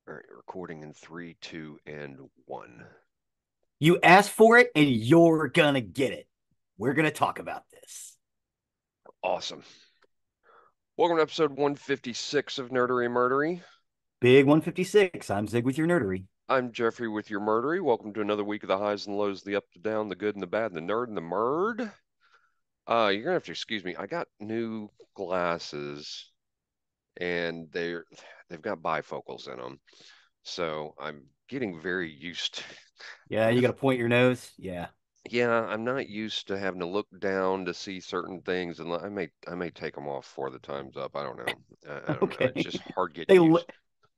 All right, recording in three, two, and one. You asked for it and you're gonna get it. We're gonna talk about this. Awesome. Welcome to episode 156 of Nerdery Murdery. Big 156. I'm Zig with your nerdery. I'm Jeffrey with your Murdery. Welcome to another week of the highs and lows, the up, the down, the good and the bad, the nerd and the murd. You're gonna have to excuse me. I got new glasses and they've got bifocals in them, so I'm getting very used to. Yeah, I'm you having, gotta point your nose. Yeah. yeah, I'm not used to having to look down to see certain things, and I may take them off before the time's up. I don't know. I don't know. It's Okay. just hard getting They used. look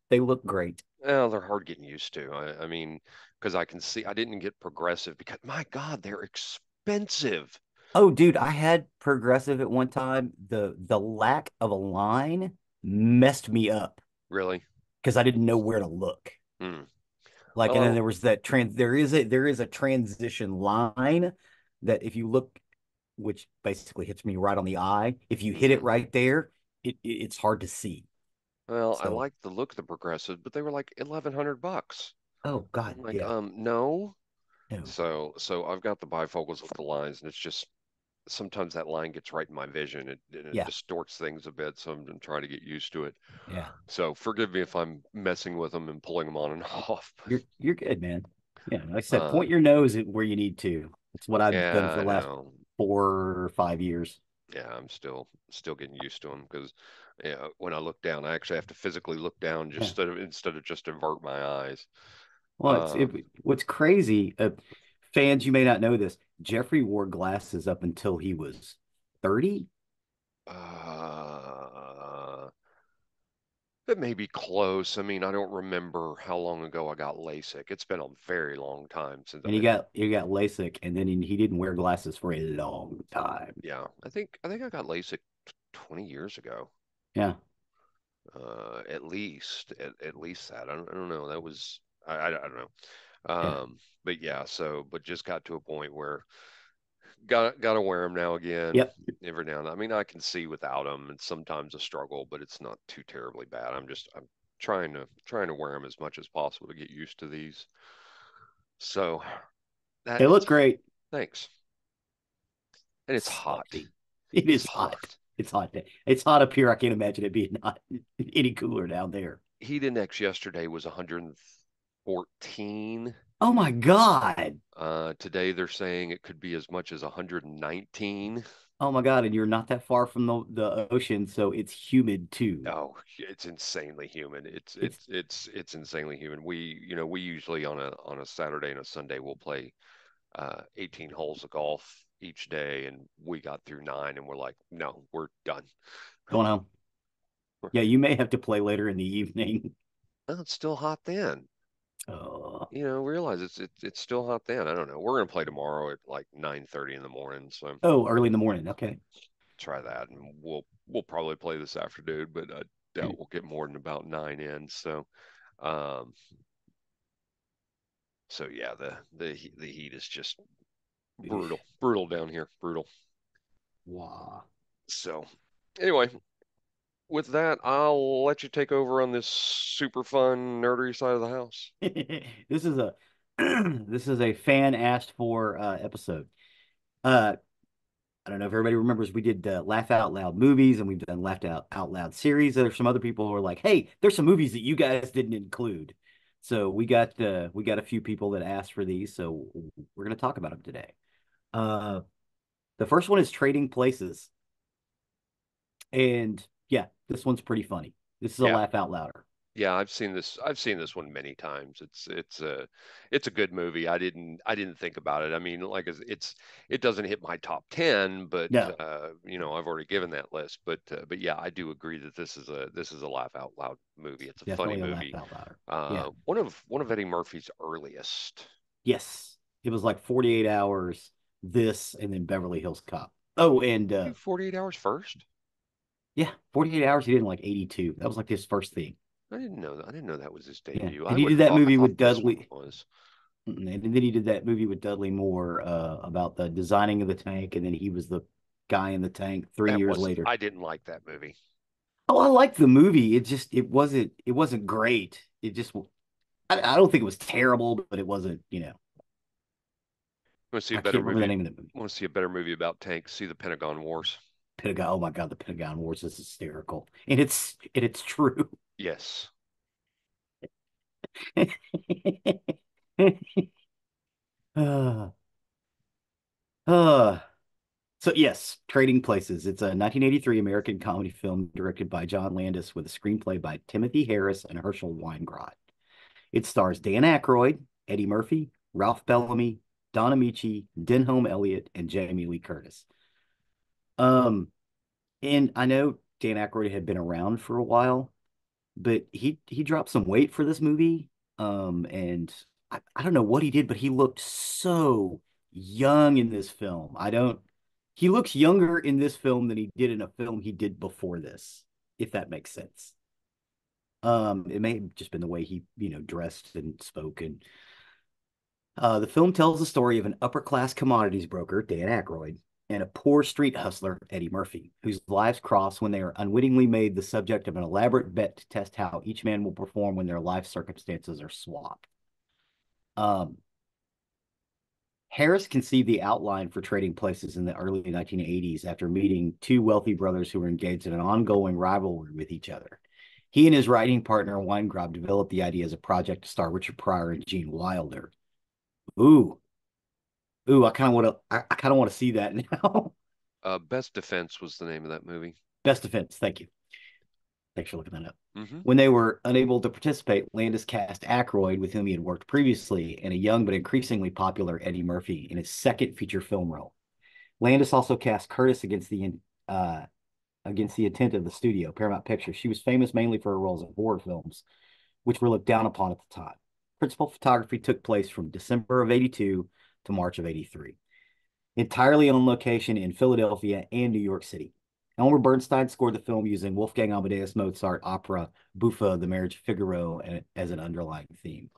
they look great. Well, they're hard getting used to. I mean, because I can see I didn't get progressive because my God, they're expensive. Oh, dude, I had progressive at one time. The lack of a line messed me up Really? because I didn't know where to look. Hmm. Like, and then Well, there was that there is a transition line that if you look, which basically hits me right on the eye, if you hit it hmm. right there, it's hard to see. Well, I So, like the look of the progressive, but they were like $1,100. oh God, I'm like, yeah, no. no, So I've got the bifocals with the lines, and it's just sometimes that line gets right in my vision. It yeah, distorts things a bit, so I'm trying to get used to it. yeah. So forgive me if I'm messing with them and pulling them on and off. You're good, man. Yeah, like I said, Uh, point your nose at where you need to. It's what I've done for yeah, the I last know. 4 or 5 years. Yeah, I'm still getting used to them because when I look down, I actually have to physically look down just Yeah. instead of just invert my eyes. Well, Um, what's crazy, fans, you may not know this. Jeffrey wore glasses up until he was 30. uh, that may be close. I mean, I don't remember how long ago I got LASIK. It's been a very long time since, And he got LASIK, and then he didn't wear glasses for a long time. yeah, I think I got LASIK 20 years ago. Yeah, At least that. I don't know. That was I don't know. yeah, But yeah, but just got to a point where gotta wear them now again, yep. every now and then. I mean, I can see without them. It's sometimes a struggle, but it's not too terribly bad. I'm trying to wear them as much as possible to get used to these. So that They is look great. thanks. And it's hot. Salty. It It's is hot. hot. It's hot. It's hot up here. I can't imagine it being not any cooler down there. Heat index yesterday was 114. Oh my God. Today they're saying it could be as much as 119. Oh my God. And you're not that far from the ocean, so it's humid too. Oh, it's insanely humid. It's It's it's it's it's insanely humid. We usually on a Saturday and a Sunday we'll play 18 holes of golf each day, and we got through nine, and we're like, no, we're done. going home. Yeah, you may have to play later in the evening. Well, it's still hot then. Oh, Realize it's still hot then. I don't know. We're gonna play tomorrow at like 9:30 in the morning, so oh, early in the morning. Okay. try that, and we'll probably play this afternoon, but I doubt we'll get more than about nine in. Um, so yeah, the heat is just brutal down here, brutal. Wow. So anyway, with that, I'll let you take over on this super fun nerdery side of the house. This is a this is a fan asked for episode. Uh, I don't know if everybody remembers we did Laugh Out Loud movies and we've done Laugh Out Loud series. There's some other people who are like, "Hey, there's some movies that you guys didn't include." So we got a few people that asked for these, so we're gonna talk about them today. Uh, the first one is Trading Places, and yeah, this one's pretty funny. This is a Yeah, laugh out louder. yeah, I've seen this one many times. It's a good movie. I didn't think about it. I mean, like it doesn't hit my top 10, but No, I've already given that list. But yeah, I do agree that this is a laugh out loud movie. It's a funny definitely a laugh movie. out louder. Yeah. One of Eddie Murphy's earliest. Yes. It was like 48 hours, this, and then Beverly Hills Cop. Oh, and Do 48 hours first? yeah, 48 hours. He did in like 82. That was like his first thing. I didn't know that. I didn't know that was his Yeah. debut. And he did that I movie thought with this one Dudley. was. And then he did that movie with Dudley Moore about the designing of the tank. And then he was the guy in the tank three That years wasn't. later. I didn't like that movie. Oh, I liked the movie. It wasn't great. it just I don't think it was terrible, but it wasn't, Want to see a I better can't remember the movie? name of the movie. Want to see a better movie about tanks? See the Pentagon Wars. Pentagon. Oh my God, the Pentagon Wars is hysterical, and it's true. Yes. uh, uh, so yes, Trading Places. It's a 1983 American comedy film directed by John Landis with a screenplay by Timothy Harris and Herschel Weingrod. It stars Dan Aykroyd, Eddie Murphy, Ralph Bellamy, Don Amici, Denholm Elliott, and Jamie Lee Curtis. Um, and I know Dan Aykroyd had been around for a while, but he dropped some weight for this movie. And I don't know what he did, but he looked so young in this film. I don't He looks younger in this film than he did in a film he did before this, if that makes sense. It may have just been the way he, dressed and spoke. And the film tells the story of an upper class commodities broker, Dan Aykroyd, and a poor street hustler, Eddie Murphy, whose lives cross when they are unwittingly made the subject of an elaborate bet to test how each man will perform when their life circumstances are swapped. Um, Harris conceived the outline for Trading Places in the early 1980s after meeting two wealthy brothers who were engaged in an ongoing rivalry with each other. He and his writing partner, Weingrab, developed the idea as a project to star Richard Pryor and Gene Wilder. Ooh, ooh, I kind of want to see that now. Best Defense was the name of that movie. Best Defense. Thank you. Thanks for looking that up. Hmm. When they were unable to participate, Landis cast Aykroyd, with whom he had worked previously, and a young but increasingly popular Eddie Murphy in his second feature film role. Landis also cast Curtis against the intent of the studio, Paramount Pictures. She was famous mainly for her roles in horror films, which were looked down upon at the time. Principal photography took place from December of 82 to March of 83, entirely on location in Philadelphia and New York City. Elmer Bernstein scored the film using Wolfgang Amadeus Mozart opera Buffa, The Marriage of Figaro, as an underlying theme.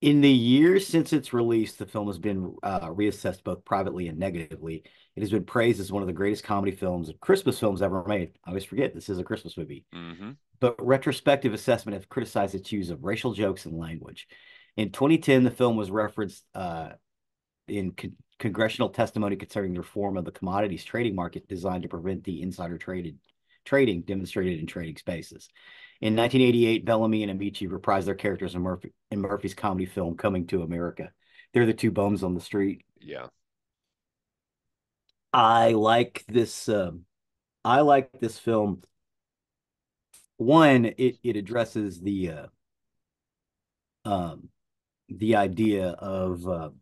In the years since its release, the film has been reassessed both privately and negatively. It has been praised as one of the greatest comedy films and Christmas films ever made. I always forget this is a Christmas movie. Hmm. But retrospective assessment have criticized its use of racial jokes and language. In 2010, the film was referenced in congressional testimony concerning the reform of the commodities trading market designed to prevent the insider trading demonstrated in trading spaces. In 1988, Bellamy and Amici reprised their characters in Murphy's comedy film Coming to America. They're the two bums on the street. Yeah. I like this. I like this film. One, it addresses um, the idea of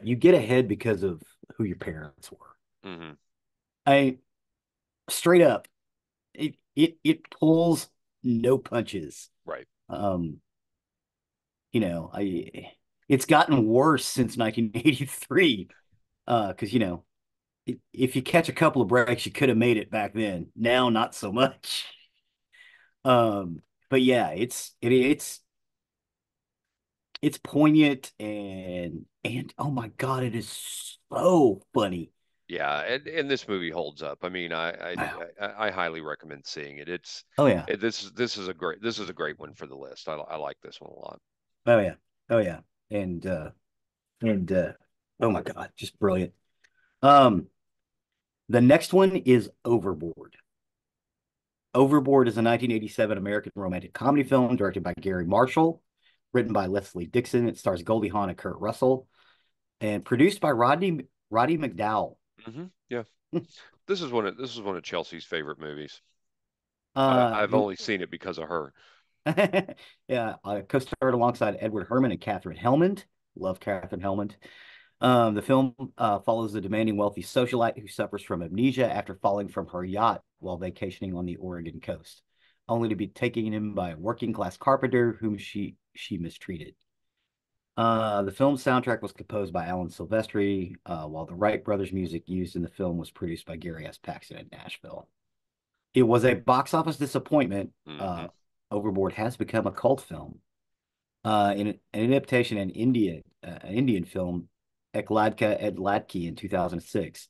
you get ahead because of who your parents were. Hmm. I Straight up, it pulls no punches. Right. Um, I it's gotten worse since 1983. Because if you catch a couple of breaks, you could have made it back then. Now, not so much. But yeah, it's poignant and oh my God, it is so funny. Yeah, and this movie holds up. I mean, Wow. I highly recommend seeing it. Oh yeah. This is a great one for the list. I like this one a lot. Oh yeah. Oh yeah. And and oh my God, just brilliant. Um, the next one is Overboard. Overboard is a 1987 American romantic comedy film directed by Gary Marshall, written by Leslie Dixon. It stars Goldie Hawn and Kurt Russell, and produced by Roddy McDowell. Yeah, this is one of Chelsea's favorite movies. I've The only seen it because of her. yeah, co-starred alongside Edward Herrmann and Catherine Hellmond. Love Catherine Hellmond. The film follows the demanding wealthy socialite who suffers from amnesia after falling from her yacht while vacationing on the Oregon coast, only to be taken in by a working class carpenter whom she mistreated. The film's soundtrack was composed by Alan Silvestri, while the Wright brothers' music used in the film was produced by Gary S. Paxton in Nashville. It was a box office disappointment. Hmm. Overboard has become a cult film. In an adaptation in India, an Indian film, Ekladka Edladki in 2006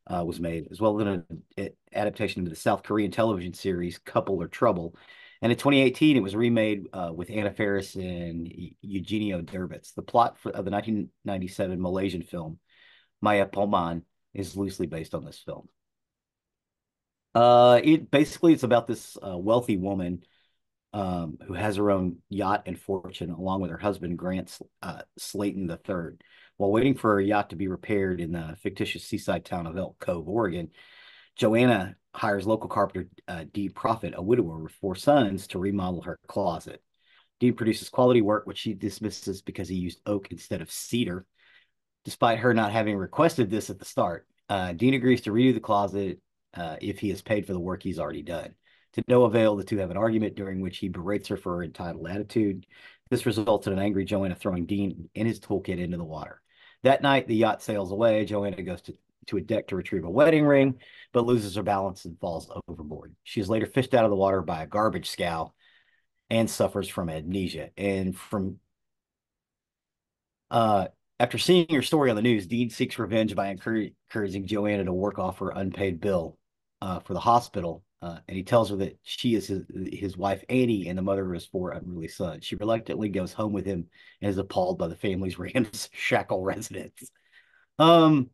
was made, as well as an adaptation into the South Korean television series Couple or Trouble. And in 2018, it was remade with Anna Faris and Eugenio Derbez. The plot of the 1997 Malaysian film Maya Poman is loosely based on this film. It basically it's about this wealthy woman who has her own yacht and fortune, along with her husband Grant Slayton III. While waiting for her yacht to be repaired in the fictitious seaside town of Elk Cove, Oregon, Joanna hires local carpenter Dean Profit, a widower with four sons, to remodel her closet. Dean produces quality work, which she dismisses because he used oak instead of cedar, despite her not having requested this at the start. Dean agrees to redo the closet if he is paid for the work he's already done. To no avail, the two have an argument during which he berates her for her entitled attitude. This results in an angry Joanna throwing Dean and his toolkit into the water. That night, the yacht sails away. Joanna goes to a deck to retrieve a wedding ring, but loses her balance and falls overboard. She is later fished out of the water by a garbage scow and suffers from amnesia. And from uh, after seeing her story on the news, Dean seeks revenge by encouraging Joanna to work off her unpaid bill for the hospital. And he tells her that she is his wife, Annie, and the mother of his four unruly sons. She reluctantly goes home with him and is appalled by the family's ramshackle residence. Um,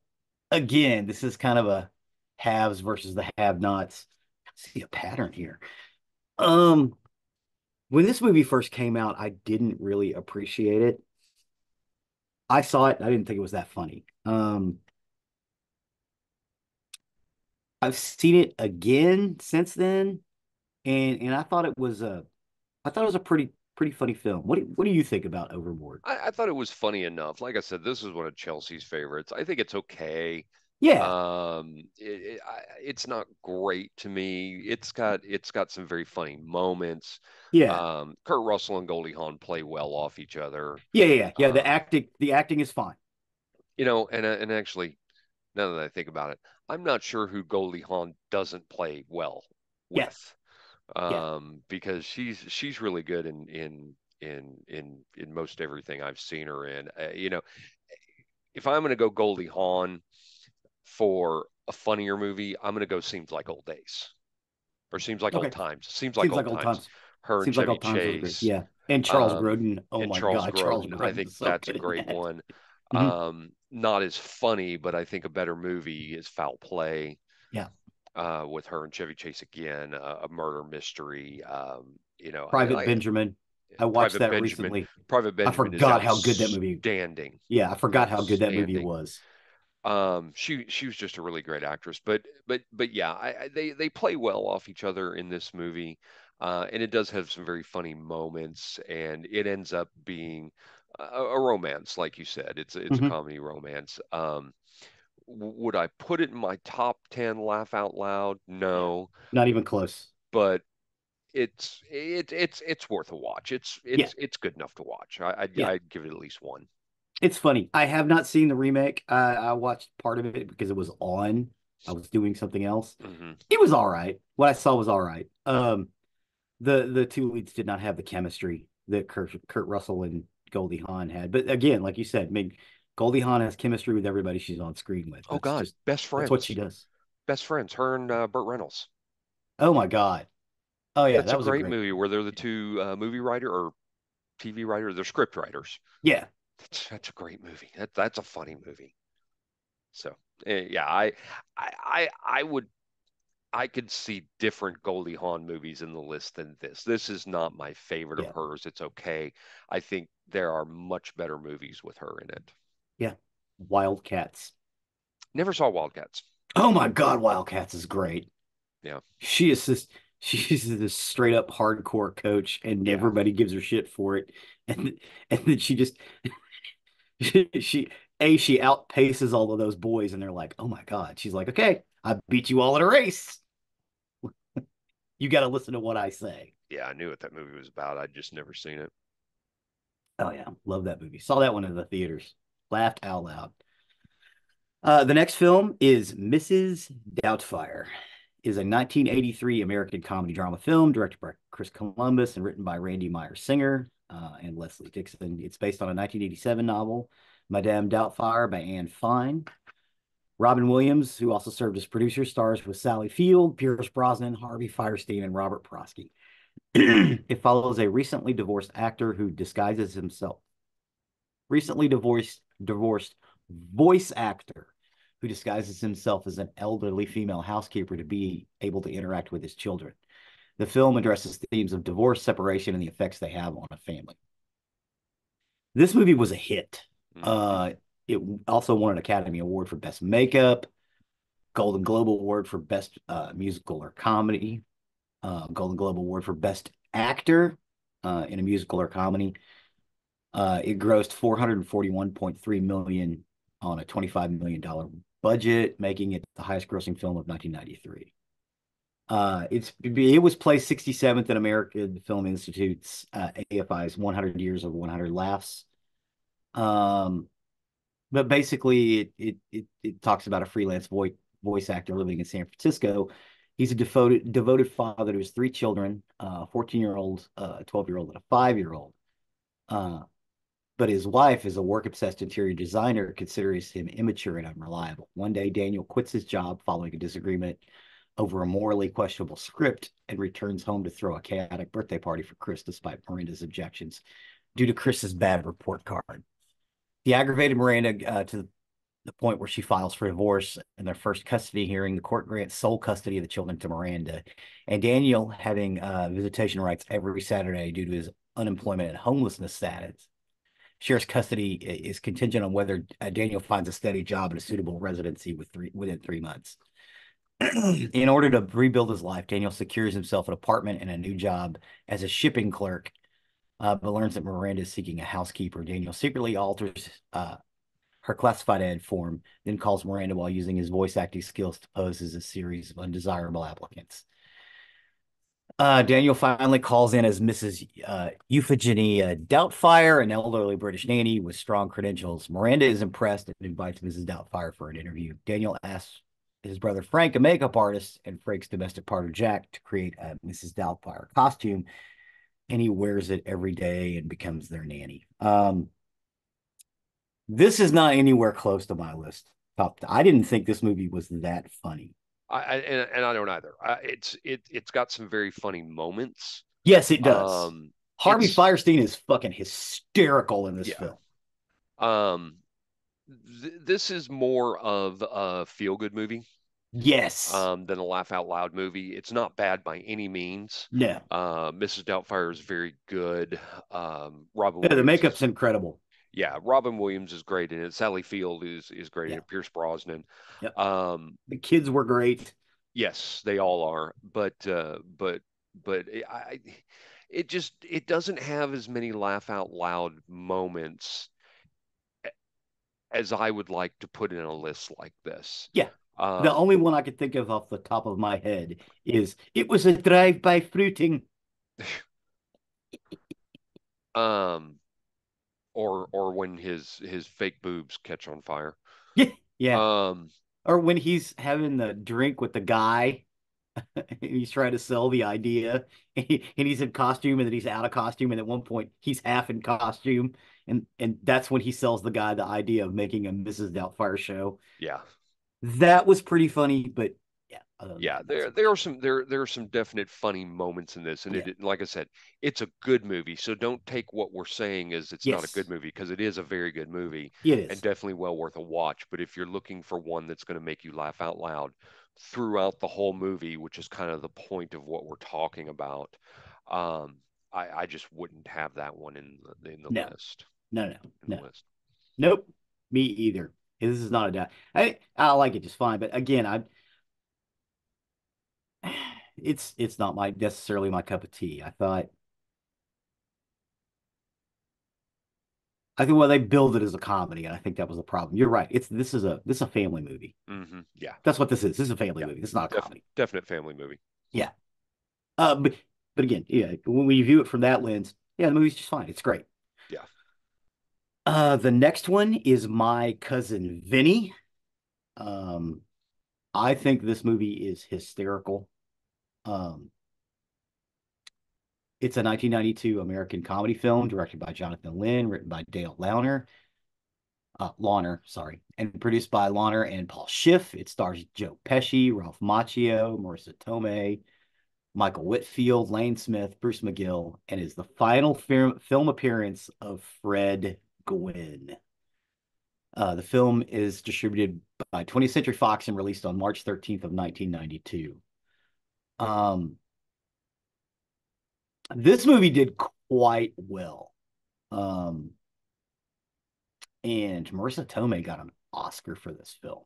Again, this is kind of a haves versus the have-nots. I see a pattern here. Um, when this movie first came out, I didn't really appreciate it. I saw it, I didn't think it was that funny. I've seen it again since then, and I thought it was a pretty funny film. What do you think about Overboard? I thought it was funny enough. Like I said, this is one of Chelsea's favorites. I think it's okay. Yeah, It's not great to me. It's got some very funny moments. yeah, Kurt Russell and Goldie Hawn play well off each other. yeah. Um, The acting is fine. and actually, now that I think about it, I'm not sure who Goldie Hawn doesn't play well Yeah, with, yeah. because she's really good in most everything I've seen her in. If I'm going to go Goldie Hawn for a funnier movie, I'm going to go Seems Like Old Days or Seems Like Old Okay. Times. Seems Like Seems like Old old Times. times. Her and Seems like Chevy old times was great. Chase, Yeah. And Charles um, Grodin. Oh and my Charles God, Charles Grodin. I Grodin think is so that's a good in great that. one. Hmm. Not as funny, but I think a better movie is Foul Play, Yeah. with her and Chevy Chase again, a murder mystery. Private Benjamin. I watched Private that Benjamin. recently. Private I Benjamin is forgot how good that movie. outstanding. Yeah, I forgot how good that movie Outstanding. was. She was just a really great actress, but yeah, they play well off each other in this movie, and it does have some very funny moments, and it ends up being a romance, like you said. It's a Hmm. comedy romance. Would I put it in my top 10 laugh out loud? Yeah. No, Not even close. but it's worth a watch. It's Yeah. it's it's good enough to watch. Yeah. I'd give it at least one. It's funny. I have not seen the remake. I watched part of it because it was on. I was doing something else. Hmm. It was all right. What I saw was all right. The two leads did not have the chemistry that Kurt Russell and Goldie Hawn had. But again, like you said, I mean, Goldie Hawn has chemistry with everybody she's on screen with. Oh God, best That's what she friends. does. Best friends, her and Burt Reynolds. Oh my God. Oh yeah, That's a that was a great great. movie where they're the two movie writer or TV writer, they're script writers. Yeah, That's a great movie. That's a funny movie. So yeah, I would I could see different Goldie Hawn movies in the list than this. This is not my favorite of yeah, hers. It's okay. I think there are much better movies with her in it. yeah. Wildcats. Never saw Wildcats. Oh my God, Wildcats is great. Yeah, She is this she's this straight up hardcore coach and yeah, everybody gives her shit for it. And then she just she she outpaces all of those boys and they're like, "Oh my God." She's like, "Okay, I beat you all in a race. You got to listen to what I say." yeah. I knew what that movie was about. I'd just never seen it. Oh yeah, love that movie. Saw that one in the theaters. Laughed out loud. The next film is Mrs. Doubtfire. Is a 1983 American comedy drama film directed by Chris Columbus and written by Randy Meyer Singer and Leslie Dixon. It's based on a 1987 novel, Madame Doubtfire by Anne Fine. Robin Williams, who also served as producer, stars with Sally Field, Pierce Brosnan, Harvey Firestein, and Robert Prosky. It follows a recently divorced actor who disguises himself. Recently divorced voice actor who disguises himself as an elderly female housekeeper to be able to interact with his children. The film addresses themes of divorce, separation, and the effects they have on a family. This movie was a hit. Hmm. Uh, it also won an Academy Award for Best Makeup, Golden Globe Award for Best Musical or Comedy, Golden Globe Award for Best Actor in a Musical or Comedy. It grossed 441.3 million on a $25 million budget, making it the highest grossing film of 1993. It was placed 67th in American Film Institute's AFI's 100 Years of 100 Laughs. Um, but basically, it talks about a freelance voice actor living in San Francisco. He's a devoted father to his three children, a 14-year-old, a 12-year-old, and a 5-year-old. Uh, but his wife is a work-obsessed interior designer, considers him immature and unreliable. One day, Daniel quits his job following a disagreement over a morally questionable script and returns home to throw a chaotic birthday party for Chris despite Miranda's objections due to Chris's bad report card. The aggravated Miranda to the point where she files for divorce. In their first custody hearing, the court grants sole custody of the children to Miranda. And Daniel, having visitation rights every Saturday due to his unemployment and homelessness status, shares custody is contingent on whether Daniel finds a steady job and a suitable residency within 3 months. In order to rebuild his life, Daniel secures himself an apartment and a new job as a shipping clerk, but learns that Miranda is seeking a housekeeper. Daniel secretly alters her classified ad form, then calls Miranda while using his voice acting skills to pose as a series of undesirable applicants. Daniel finally calls in as Mrs. Euphigenie Doubtfire, an elderly British nanny with strong credentials. Miranda is impressed and invites Mrs. Doubtfire for an interview. Daniel asks his brother Frank, a makeup artist, and Frank's domestic partner Jack to create a Mrs. Doubtfire costume, and he wears it every day and becomes their nanny. This is not anywhere close to my list. I didn't think this movie was that funny. And I don't either. It's got some very funny moments. Yes, it does. Um, Harvey it's Firestein is fucking hysterical in this yeah. film. Um, this is more of a feel-good movie Yes. than a laugh out loud movie. It's not bad by any means. No. Mrs. Doubtfire is very good. Robin Yeah, the Williams makeup's is incredible. yeah, Robin Williams is great in it. Sally Field is great in Yeah. it. Pierce Brosnan. Yep. Um, The kids were great. yes, they all are, but it just it doesn't have as many laugh out loud moments as I would like to put in a list like this. Yeah. The Um, only one I could think of off the top of my head is it was a drive-by fruiting. um, or when his fake boobs catch on fire. Yeah. Yeah. Um, Or when he's having the drink with the guy and he's trying to sell the idea and he's in costume and then he's out of costume and at one point he's half in costume and that's when he sells the guy the idea of making a Mrs. Doubtfire show. yeah, That was pretty funny, but yeah, other than yeah, that, not there so there much. are there are some definite funny moments in this, and Yeah. like I said, it's a good movie. So don't take what we're saying as it's not a good Yes, movie because it is a very good movie it and is. definitely well worth a watch. But if you're looking for one that's going to make you laugh out loud throughout the whole movie, which is kind of the point of what we're talking about, um, I just wouldn't have that one in the No, list no, no, in the no. list. Nope. Me either. This is not a doubt. I like it just fine, but again, it's not my necessarily my cup of tea. I think well they build it as a comedy, and I think that was the problem. You're right. This is a family movie. Yeah, That's what this is. This is a family yeah, movie. This is not a comedy. definite family movie. Yeah. But again, yeah, when we view it from that lens, yeah, the movie's just fine. It's great. Yeah. The next one is My Cousin Vinny. Um, I think this movie is hysterical. Um, it's a 1992 American comedy film directed by Jonathan Lynn, written by Dale Launer, sorry, and produced by Launer and Paul Schiff. It stars Joe Pesci, Ralph Macchio, Marissa Tomei, Michael Whitfield, Lane Smith, Bruce McGill, and is the final film appearance of Fred Gwynn. The film is distributed by 20th Century Fox and released on March 13th of 1992. Um, this movie did quite well. Um, and Marissa Tomei got an Oscar for this film.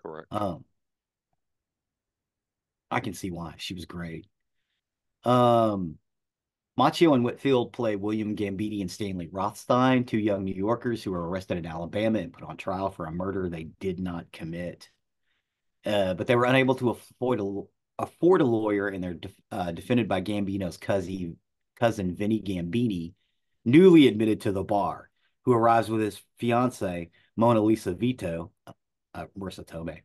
Correct. Um, I can see why. She was great. Um, Macchio and Whitfield play William Gambini and Stanley Rothstein, two young New Yorkers who were arrested in Alabama and put on trial for a murder they did not commit. But they were unable to afford a lawyer, and they're defended by Gambino's cousin Vinny Gambini, newly admitted to the bar, who arrives with his fiancee Mona Lisa Vito, Marissa Tomei.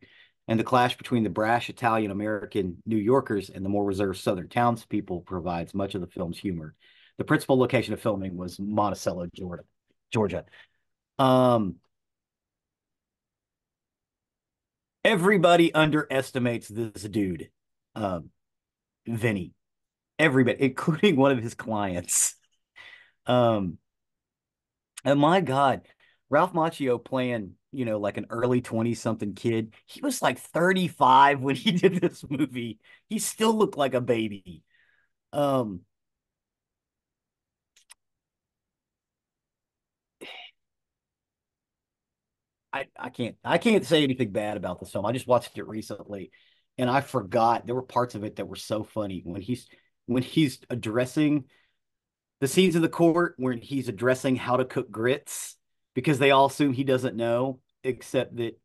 And the clash between the brash Italian American New Yorkers and the more reserved Southern townspeople provides much of the film's humor. The principal location of filming was Monticello, Georgia. Georgia. Um, Everybody underestimates this dude, um, Vinny. Everybody, including one of his clients. Um, and my God, Ralph Macchio playing, like an early 20 something kid. He was like 35 when he did this movie. He still looked like a baby. Um, I can't say anything bad about this film. I just watched it recently and I forgot there were parts of it that were so funny when he's addressing the scenes in the court where he's addressing how to cook grits because they all assume he doesn't know, except that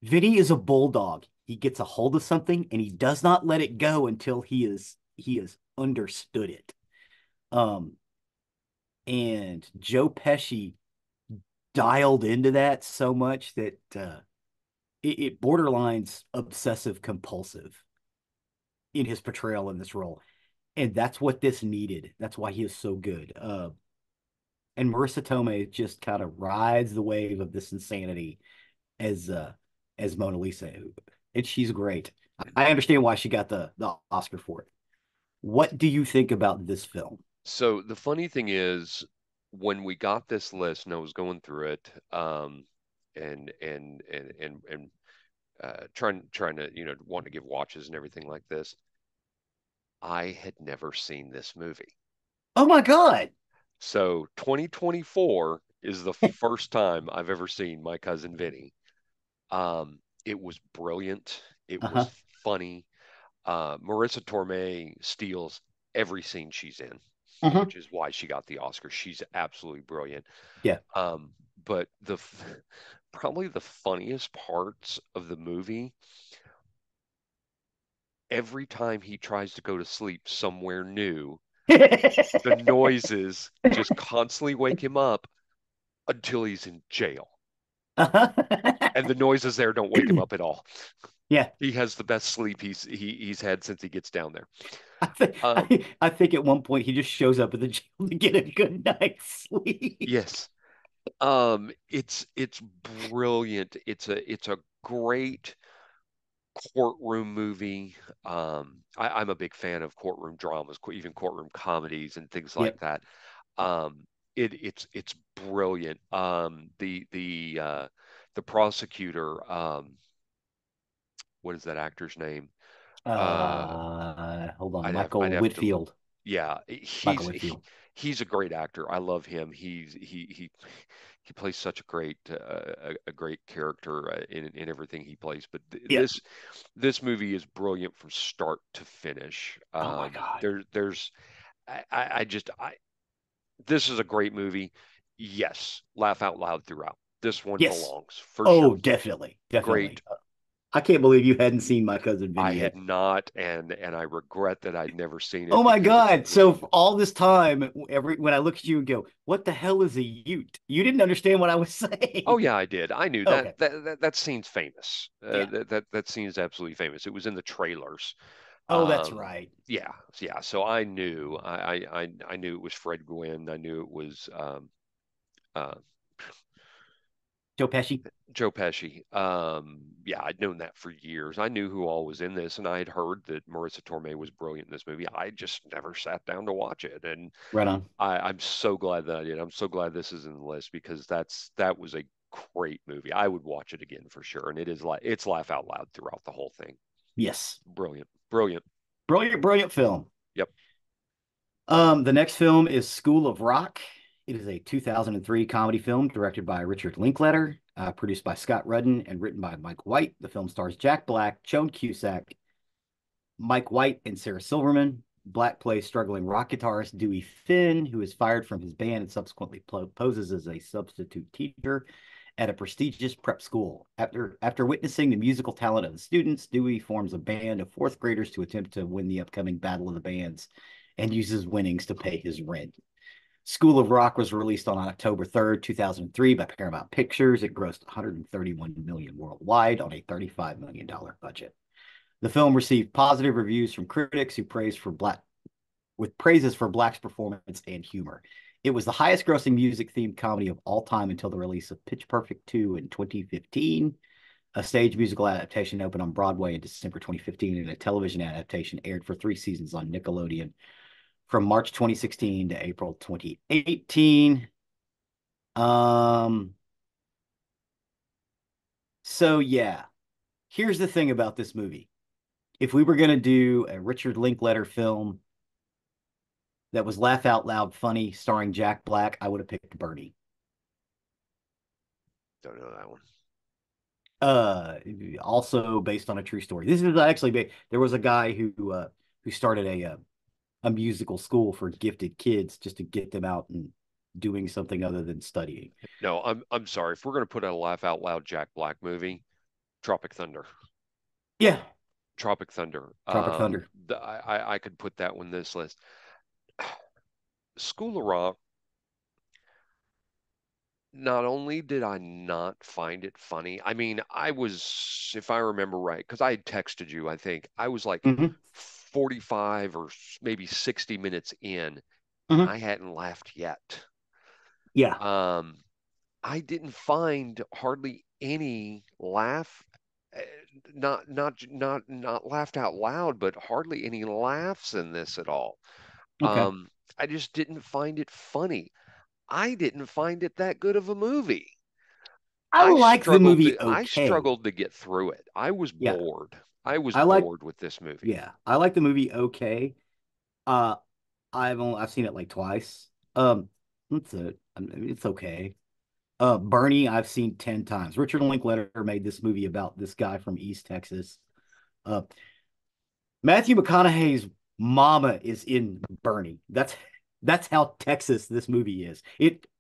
Vinny is a bulldog. He gets a hold of something and he does not let it go until he has understood it. Um, and Joe Pesci dialed into that so much that it borderlines obsessive compulsive in his portrayal in this role. And that's what this needed. That's why he is so good. And Marissa Tomei just kind of rides the wave of this insanity as uh as Mona Lisa, and she's great. I understand why she got the Oscar for it. What do you think about this film? So the funny thing is, when we got this list and I was going through it, and trying to want to give watches and everything like this, I had never seen this movie. Oh my God! So 2024 is the first time I've ever seen My Cousin Vinny. It was brilliant. It was Uh-huh. funny. Marissa Tomei steals every scene she's in, Uh-huh. which is why she got the Oscar. She's absolutely brilliant. Yeah. But probably the funniest parts of the movie, every time he tries to go to sleep somewhere new, the noises just constantly wake him up until he's in jail. Uh-huh. And the noises there don't wake him up at all. Yeah. He has the best sleep he's had since he gets down there. I think Um, I think at one point he just shows up at the jail to get a good night's sleep. yes. It's brilliant. It's a great courtroom movie. I'm a big fan of courtroom dramas, even courtroom comedies and things like Yep. that. It's brilliant. The prosecutor, what is that actor's name? Uh, Hold on. I'd Michael have to look. Whitfield. Yeah, Michael Whitfield. he's a great actor. I love him. He plays such a great character in everything he plays. But Yep. this movie is brilliant from start to finish. Oh my God. There's I just I This is a great movie. Yes, laugh out loud throughout. This one Yes. belongs for sure. Oh, definitely. Definitely. Great. I can't believe you hadn't seen My Cousin I Vinny had yet. not, and I regret that I'd never seen Oh it my because it's God. So brilliant. for all this time, when I look at you and go, what the hell is a Ute? You didn't understand what I was Oh saying. yeah, I did. I knew Okay. that scene's famous. Yeah. That scene's absolutely famous. It was in the trailers. Oh, that's Um, right. yeah. So I knew. I knew it was Fred Gwynn. I knew it was uh, Joe Pesci. Joe Pesci. Yeah, I'd known that for years. I knew who all was in this, and I had heard that Marissa Tomei was brilliant in this movie. I just never sat down to watch it, and Right on. I'm so glad that I did. I'm so glad this is in the list because that was a great movie. I would watch it again for sure, and it's laugh out loud throughout the whole thing. Yes. Brilliant, brilliant. Brilliant, brilliant film. Yep. The next film is School of Rock. It is a 2003 comedy film directed by Richard Linklater, produced by Scott Rudin, and written by Mike White. The film stars Jack Black, Joan Cusack, Mike White, and Sarah Silverman. Black plays struggling rock guitarist Dewey Finn, who is fired from his band and subsequently poses as a substitute teacher at a prestigious prep school. After witnessing the musical talent of the students, Dewey forms a band of fourth graders to attempt to win the upcoming Battle of the Bands and uses winnings to pay his rent. School of Rock was released on October 3rd, 2003 by Paramount Pictures. It grossed 131 million worldwide on a $35 million budget. The film received positive reviews from critics who praised for Black with praises for Black's performance and humor. It was the highest grossing music themed comedy of all time until the release of Pitch Perfect 2 in 2015. A stage musical adaptation opened on Broadway in December 2015, and a television adaptation aired for 3 seasons on Nickelodeon from March 2016 to April 2018. Um, so yeah, here's the thing about this movie. If we were going to do a Richard Linklater film that was laugh out loud funny starring Jack Black, I would have picked Bernie. Don't know that one. Uh, Also based on a true story. This is actually there was a guy who started a musical school for gifted kids just to get them out and doing something other than studying. No, I'm sorry. If we're gonna put out a laugh out loud Jack Black movie, Tropic Thunder. Yeah, Tropic Thunder. Tropic Thunder. I could put that one this list. School of Rock. Not only did I not find it funny, I mean, I was, if I remember right, because I had texted you, I think I was like Hmm. 45 or maybe 60 minutes in, and Hmm. I hadn't laughed yet. Yeah. Um, I didn't find hardly any laugh, eh, not laughed out loud, but hardly any laughs in this at all. Okay. I just didn't find it funny. I didn't find it that good of a movie. I like the movie I okay. struggled to get through it. I was Yeah. bored. I was I like bored with this movie. yeah, I like the movie okay. Uh I've seen it like twice. That's it. I mean, it's okay. Bernie, I've seen 10 times. Richard Linklater made this movie about this guy from East Texas. Uh, Matthew McConaughey's mama is in Bernie. That's how Texas this movie is.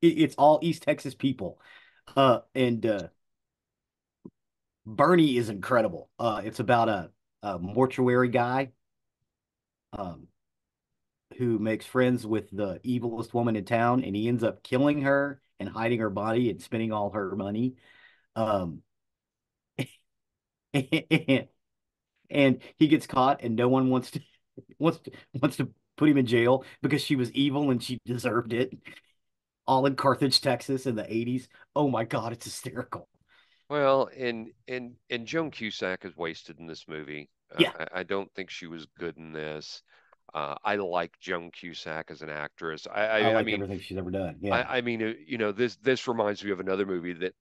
It's all East Texas people. And Bernie is incredible. It's about a mortuary guy um, who makes friends with the evilest woman in town, and he ends up killing her and hiding her body and spending all her money. Um, and, and he gets caught, and no one wants to put him in jail because she was evil and she deserved it. All in Carthage, Texas, in the '80s. Oh my God, it's hysterical. Well, and Joan Cusack is wasted in this movie. Yeah, I don't think she was good in this. I like Joan Cusack as an actress. I I like mean, everything she's ever done. Yeah. this reminds me of another movie that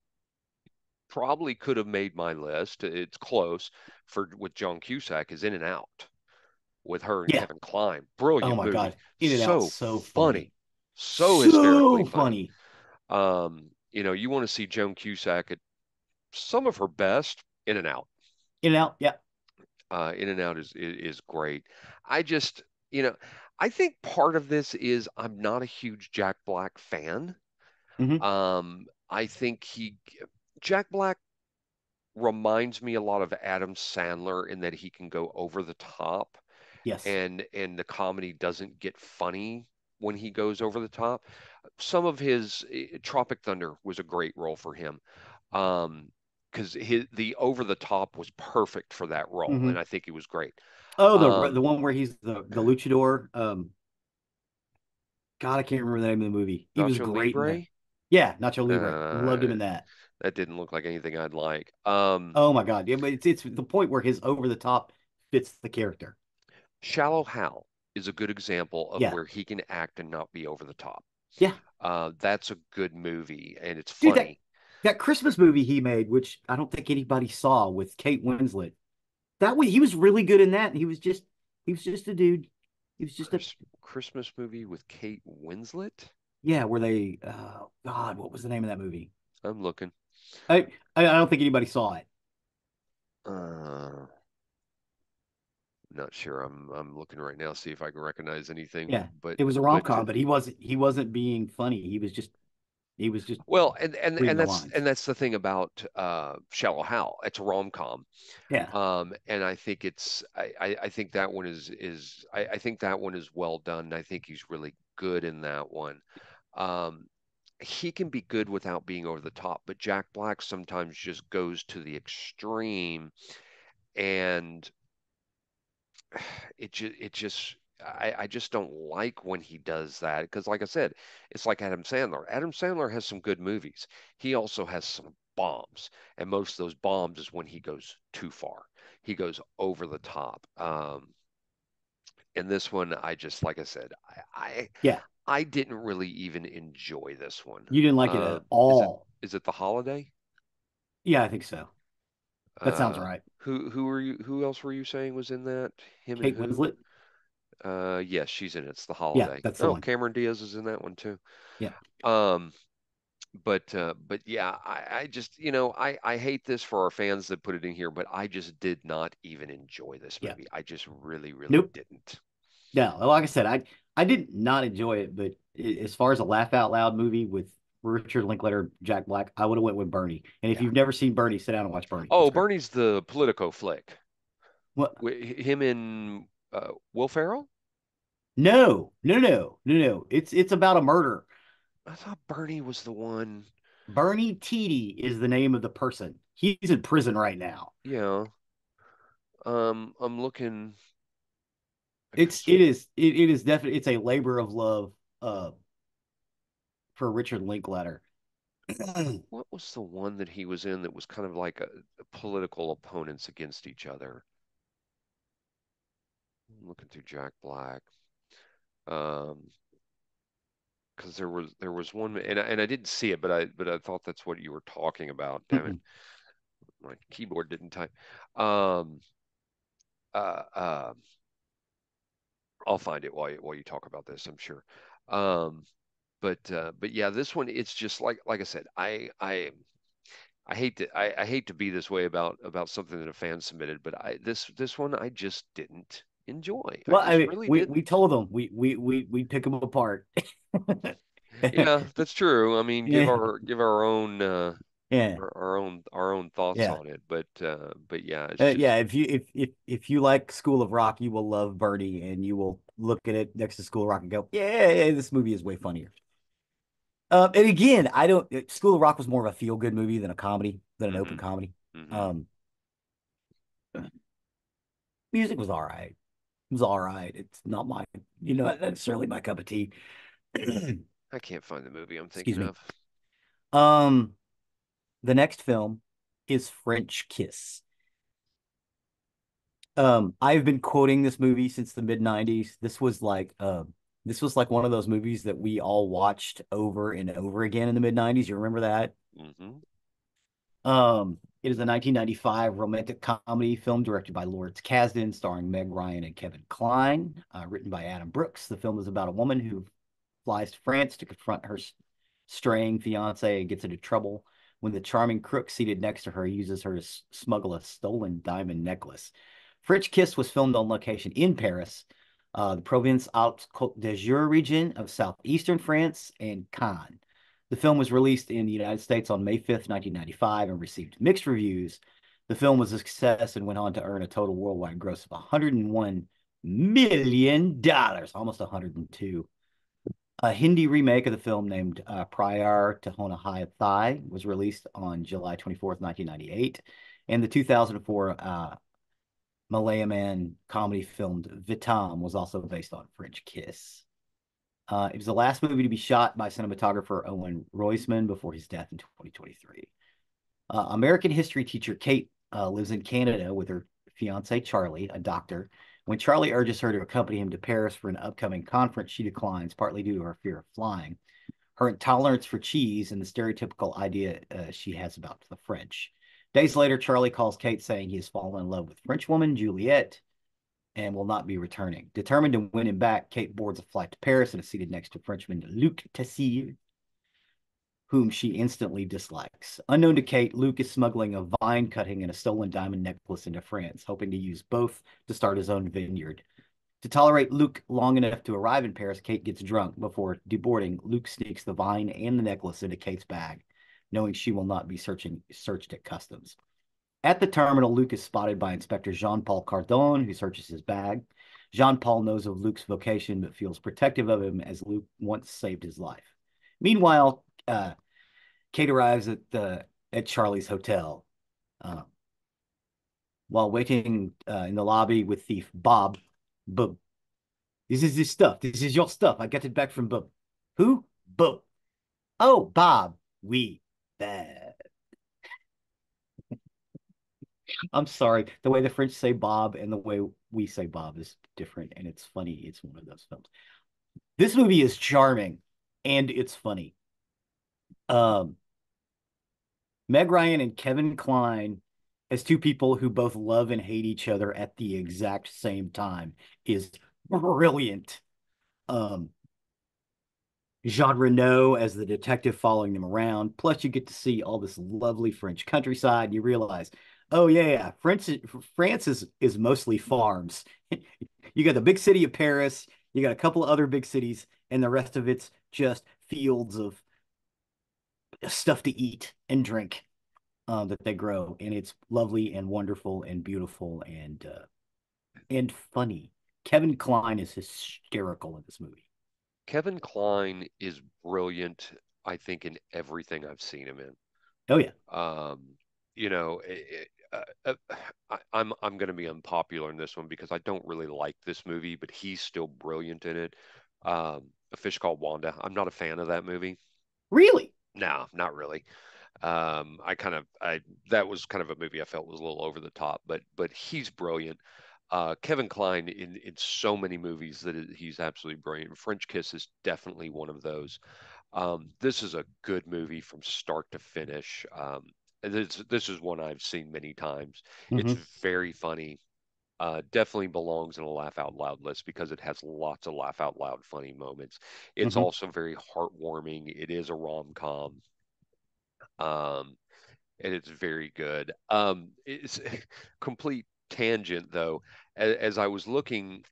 probably could have made my list. It's close for with Joan Cusack is In and Out with her and Yeah. Kevin Kline. Oh Brilliant my movie. God. In and Out, So so funny. funny. So hysterically So funny. funny. You want to see Joan Cusack at some of her best, In and Out. In and Out, yeah. In and Out is great. I just, you know, I think part of this is I'm not a huge Jack Black fan. Hmm. I think Jack Black reminds me a lot of Adam Sandler in that he can go over the top Yes. and the comedy doesn't get funny when he goes over the top. Some of his Tropic Thunder was a great role for him. Because the over the top was perfect for that role, and Hmm. I think he was great. Oh, the Um, one where he's the luchador. God, I can't remember the name of the movie. He was Nacho great in that. Libre. Yeah, Nacho Libre. Loved him Uh, in that. That didn't look like anything I'd like. Oh my God. Yeah, but it's the point where his over the top fits the character. Shallow Hal is a good example of Yeah. where he can act and not be over the top. Yeah. That's a good movie and it's Dude, funny. that Christmas movie he made, which I don't think anybody saw with Kate Winslet, that was he was really good in that. He was just a dude. He was just a Christmas movie with Kate Winslet. yeah, where they God, what was the name of that movie? I'm looking. I I don't think anybody saw it. Uh, Not sure. I'm looking right now, see if I can recognize anything. Yeah. It was a rom But com, but he wasn't being funny. He was just well, reading the lines. and that's the thing about Shallow Hal. It's a rom com. Yeah. And I think I think that one I think that one is well done. I think he's really good in that one. Um, he can be good without being over the top, but Jack Black sometimes just goes to the extreme, and it just I just don't like when he does that because, like I said, it's like Adam Sandler. Adam Sandler has some good movies. He also has some bombs, and most of those bombs is when he goes too far. He goes over the top. And this one, I just like I said, Yeah. I didn't really even enjoy this one. You didn't like it Uh, at is it all. is it The Holiday? Yeah, I think so. That sounds Uh, right. who else were you saying was in that? Him and Kate who? Winslet. Yes, she's in it. It's The Yeah, Holiday. that's the Oh, one. Cameron Diaz is in that one too. Yeah. Um, but yeah, I just I hate this for our fans that put it in here, but I just did not even enjoy this Yeah. movie. I just really Nope. didn't. No, like I said, I did not enjoy it, but as far as a laugh out loud movie with Richard Linklater, Jack Black, I would have went with Bernie. And if Yeah. you've never seen Bernie, sit down and watch Bernie. It's Oh, great. Bernie's the Politico flick. What? Him and Will Ferrell? No, no, no, no, no. It's about a murder. I thought Bernie was the one. Bernie Tiede is the name of the person. He's in prison right now. Yeah. I'm looking It's because it is it, it is definitely it's a labor of love uh for Richard Linklater. what was the one that he was in that was kind of like political opponents against each other? I'm looking through Jack Black. Um, because there was one, and I didn't see it, but I thought that's what you were talking about. Damn it, my keyboard didn't type. Um, uh, uh, I'll find it while you talk about this, I'm sure. Um, but yeah, this one it's just like I said, I hate to be this way about something that a fan submitted, but this one I just didn't enjoy. I Well, I just mean, really we didn't. told them we pick them apart. Yeah, that's true. I mean, Yeah, give our own yeah, our own thoughts yeah. on it, but yeah, it's just Yeah, if you like School of Rock, you will love Bernie, and you will look at it next to School of Rock and go, yeah, this movie is way funnier. And again, I don't. School of Rock was more of a feel good movie than a comedy, than an open hmm comedy. hmm Um, Music was all right. It was all right. It's not my, not necessarily my cup of tea. I can't find the movie I'm Excuse thinking me. of. Um, the next film is French Kiss. I've been quoting this movie since the mid 90s. This was like one of those movies that we all watched over and over again in the mid 90s. You remember that? hmm It is a 1995 romantic comedy film directed by Lawrence Kasdan, starring Meg Ryan and Kevin Kline, written by Adam Brooks. The film is about a woman who flies to France to confront her straying fiance and gets into trouble when the charming crook seated next to her uses her to smuggle a stolen diamond necklace. French Kiss was filmed on location in Paris, the Provence-Alpes-Côte d'Azur region of southeastern France, and Cannes. The film was released in the United States on May 5th, 1995, and received mixed reviews. The film was a success and went on to earn a total worldwide gross of $101 million, almost 102. A Hindi remake of the film named Prior to Hona Hai Thai was released on July 24th, 1998. And the 2004 Malayalam comedy film Vitam was also based on French Kiss. It was the last movie to be shot by cinematographer Owen Roisman before his death in 2023. American history teacher Kate lives in Canada with her fiance Charlie, a doctor. When Charlie urges her to accompany him to Paris for an upcoming conference, she declines, partly due to her fear of flying, her intolerance for cheese, and the stereotypical idea she has about the French. Days later, Charlie calls Kate saying he has fallen in love with Frenchwoman Juliette and will not be returning. Determined to win him back, Kate boards a flight to Paris and is seated next to Frenchman Luc Tessier, whom she instantly dislikes. Unknown to Kate, Luke is smuggling a vine cutting and a stolen diamond necklace into France, hoping to use both to start his own vineyard. To tolerate Luke long enough to arrive in Paris, Kate gets drunk. Before deboarding, Luke sneaks the vine and the necklace into Kate's bag, knowing she will not be searched at customs. At the terminal, Luke is spotted by Inspector Jean-Paul Cardon, who searches his bag. Jean-Paul knows of Luke's vocation, but feels protective of him as Luke once saved his life. Meanwhile, Kate arrives at Charlie's hotel. Uh, while waiting in the lobby with thief Bob, Bob, this is his stuff. This is your stuff. I got it back from Bob. Who? Bob. Oh, Bob. We. I'm sorry. The way the French say Bob and the way we say Bob is different, and it's funny. It's one of those films. This movie is charming, and it's funny. Um, Meg Ryan and Kevin Kline as two people who both love and hate each other at the exact same time is brilliant. Um, Jean Reno as the detective following them around. Plus, you get to see all this lovely French countryside, and you realize, oh yeah, France is mostly farms. You got the big city of Paris, you got a couple of other big cities, and the rest of it's just fields of stuff to eat and drink that they grow, and it's lovely and wonderful and beautiful and funny. Kevin Kline is hysterical in this movie. Kevin Kline is brilliant, I think, in everything I've seen him in. Oh yeah. Um, you know, I'm going to be unpopular in this one because I don't really like this movie, but he's still brilliant in it. A Fish Called Wanda. I'm not a fan of that movie. Really? No, not really. I that was kind of a movie I felt was a little over the top, but he's brilliant. Kevin Kline in so many movies that he's absolutely brilliant. French Kiss is definitely one of those. This is a good movie from start to finish. This is one I've seen many times. It's Mm-hmm. very funny. Definitely belongs in a laugh out loud list because it has lots of laugh out loud funny moments. It's Mm-hmm. also very heartwarming. It is a rom-com. Um, and it's very good. It's complete tangent though. As I was looking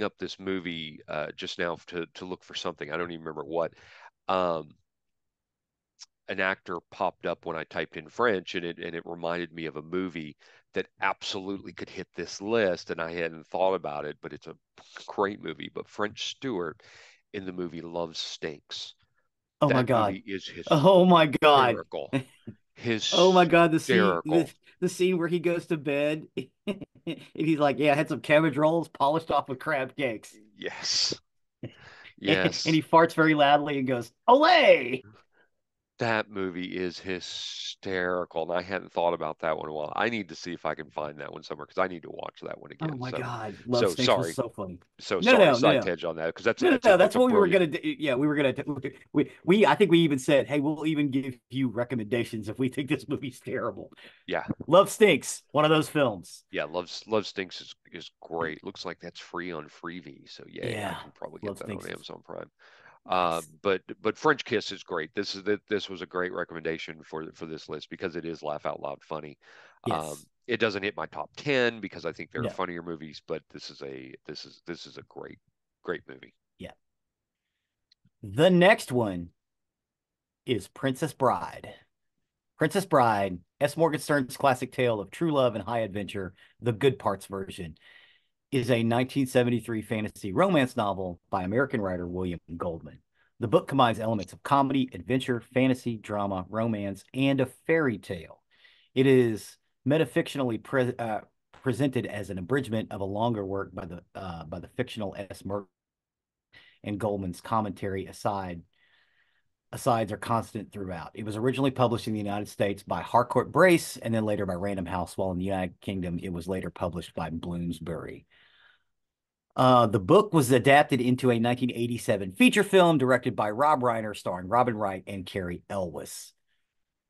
up this movie just now to look for something, I don't even remember what. Um, an actor popped up when I typed in French, and it reminded me of a movie that absolutely could hit this list, and I hadn't thought about it, but it's a great movie. But French Stewart in the movie Love Stinks. Oh my That God. movie is Oh my God. hysterical. Oh my God, the scene Hysterical. the scene where he goes to bed and he's like, yeah, I had some cabbage rolls polished off with crab cakes. Yes. And Yes. he farts very loudly and goes, Olay! That movie is hysterical. And I hadn't thought about that one in a while. I need to see if I can find that one somewhere because I need to watch that one Oh again. my So, God. Love so Stinks was sorry. so funny. So No, sorry. no, no, Side no. tangent on that because No, no, no. that's That's a what we were brilliant. gonna do. Yeah, we were gonna do. I think we even said, hey, we'll even give you recommendations if we think this movie's terrible. Yeah. Love Stinks, one of those films. Yeah. Love Stinks is great. Looks like that's free on Freevee. So yay, I Yeah, can probably get Love that on Stinks is Amazon Prime. nice. But French Kiss is great. This was a great recommendation for this list because it is laugh out loud funny. Yes. It doesn't hit my top 10 because I think there are No. funnier movies, but this is a great movie. Yeah. The next one is Princess Bride. Princess Bride, S. Morgenstern's classic tale of true love and high adventure, the good parts version, is a 1973 fantasy romance novel by American writer William Goldman. The book combines elements of comedy, adventure, fantasy, drama, romance, and a fairy tale. It is presented as an abridgment of a longer work by the fictional S. Merton and Goldman's commentary aside asides are constant throughout. It was originally published in the United States by Harcourt Brace and then later by Random House, while in the United Kingdom it was later published by Bloomsbury. The book was adapted into a 1987 feature film directed by Rob Reiner, starring Robin Wright and Cary Elwes.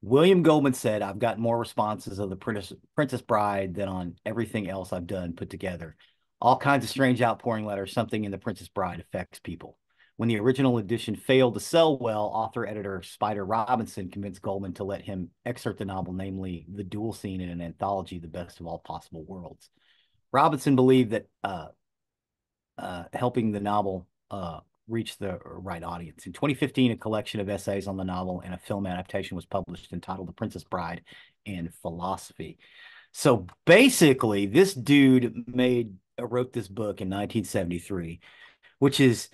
William Goldman said, I've got more responses of the Princess Bride than on everything else I've done put together. All kinds of strange outpouring letters. Something in the Princess Bride affects people. When the original edition failed to sell well, author-editor Spider Robinson convinced Goldman to let him excerpt the novel, namely the duel scene in an anthology, The Best of All Possible Worlds. Robinson believed that helping the novel reach the right audience. In 2015, a collection of essays on the novel and a film adaptation was published entitled The Princess Bride and Philosophy. So basically, this dude wrote this book in 1973, which is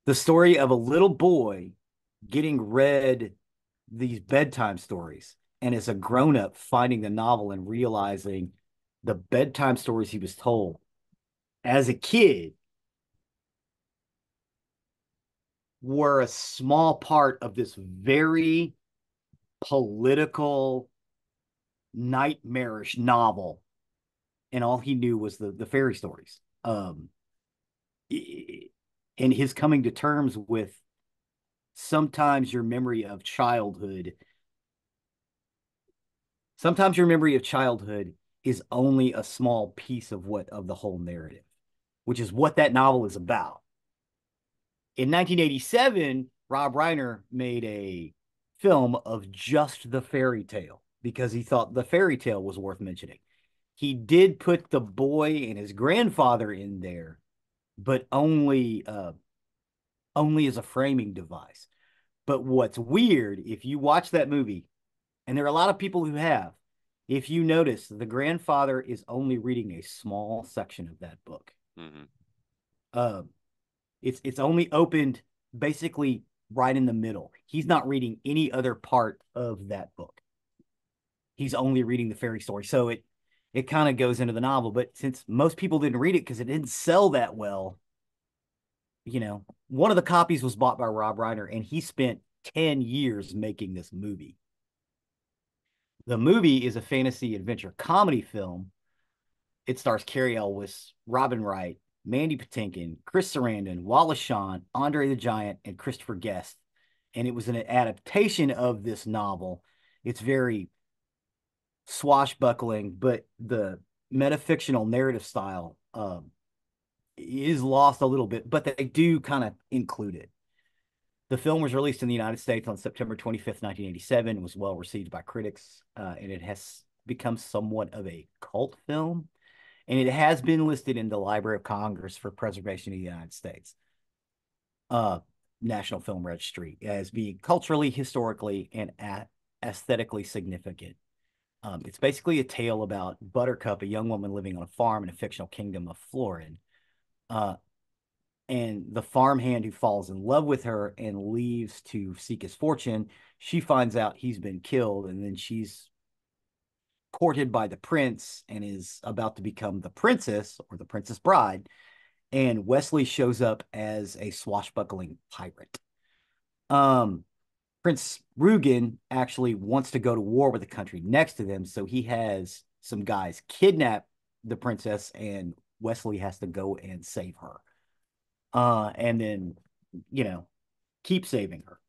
the story of a little boy getting read these bedtime stories, and as a grown-up finding the novel and realizing the bedtime stories he was told as a kid were a small part of this very political, nightmarish novel, and all he knew was the fairy stories. And his coming to terms with sometimes your memory of childhood, sometimes your memory of childhood is only a small piece of the whole narrative, which is what that novel is about. In 1987, Rob Reiner made a film of just the fairy tale because he thought the fairy tale was worth mentioning. He did put the boy and his grandfather in there, but only as a framing device. But what's weird, if you watch that movie, and there are a lot of people who have, if you notice, the grandfather is only reading a small section of that book. Mm-hmm. Um, it's only opened basically right in the middle. He's not reading any other part of that book. He's only reading the fairy story. So it kind of goes into the novel. But since most people didn't read it because it didn't sell that well, one of the copies was bought by Rob Reiner, and he spent 10 years making this movie. The movie is a fantasy adventure comedy film. It stars Cary Elwes, Robin Wright, Mandy Patinkin, Chris Sarandon, Wallace Shawn, Andre the Giant, and Christopher Guest. And it was an adaptation of this novel. It's very swashbuckling, but the metafictional narrative style is lost a little bit, but they do kind of include it. The film was released in the United States on September 25th, 1987. It was well received by critics, and it has become somewhat of a cult film. And it has been listed in the Library of Congress for preservation in the United States, National Film Registry, as being culturally, historically, and aesthetically significant. It's basically a tale about Buttercup, a young woman living on a farm in a fictional kingdom of Florin. And the farmhand who falls in love with her and leaves to seek his fortune, she finds out he's been killed, and then she's courted by the prince and is about to become the princess or the princess bride. And Wesley shows up as a swashbuckling pirate. Prince Rugen actually wants to go to war with the country next to them, so he has some guys kidnap the princess, and Wesley has to go and save her. And then, keep saving her.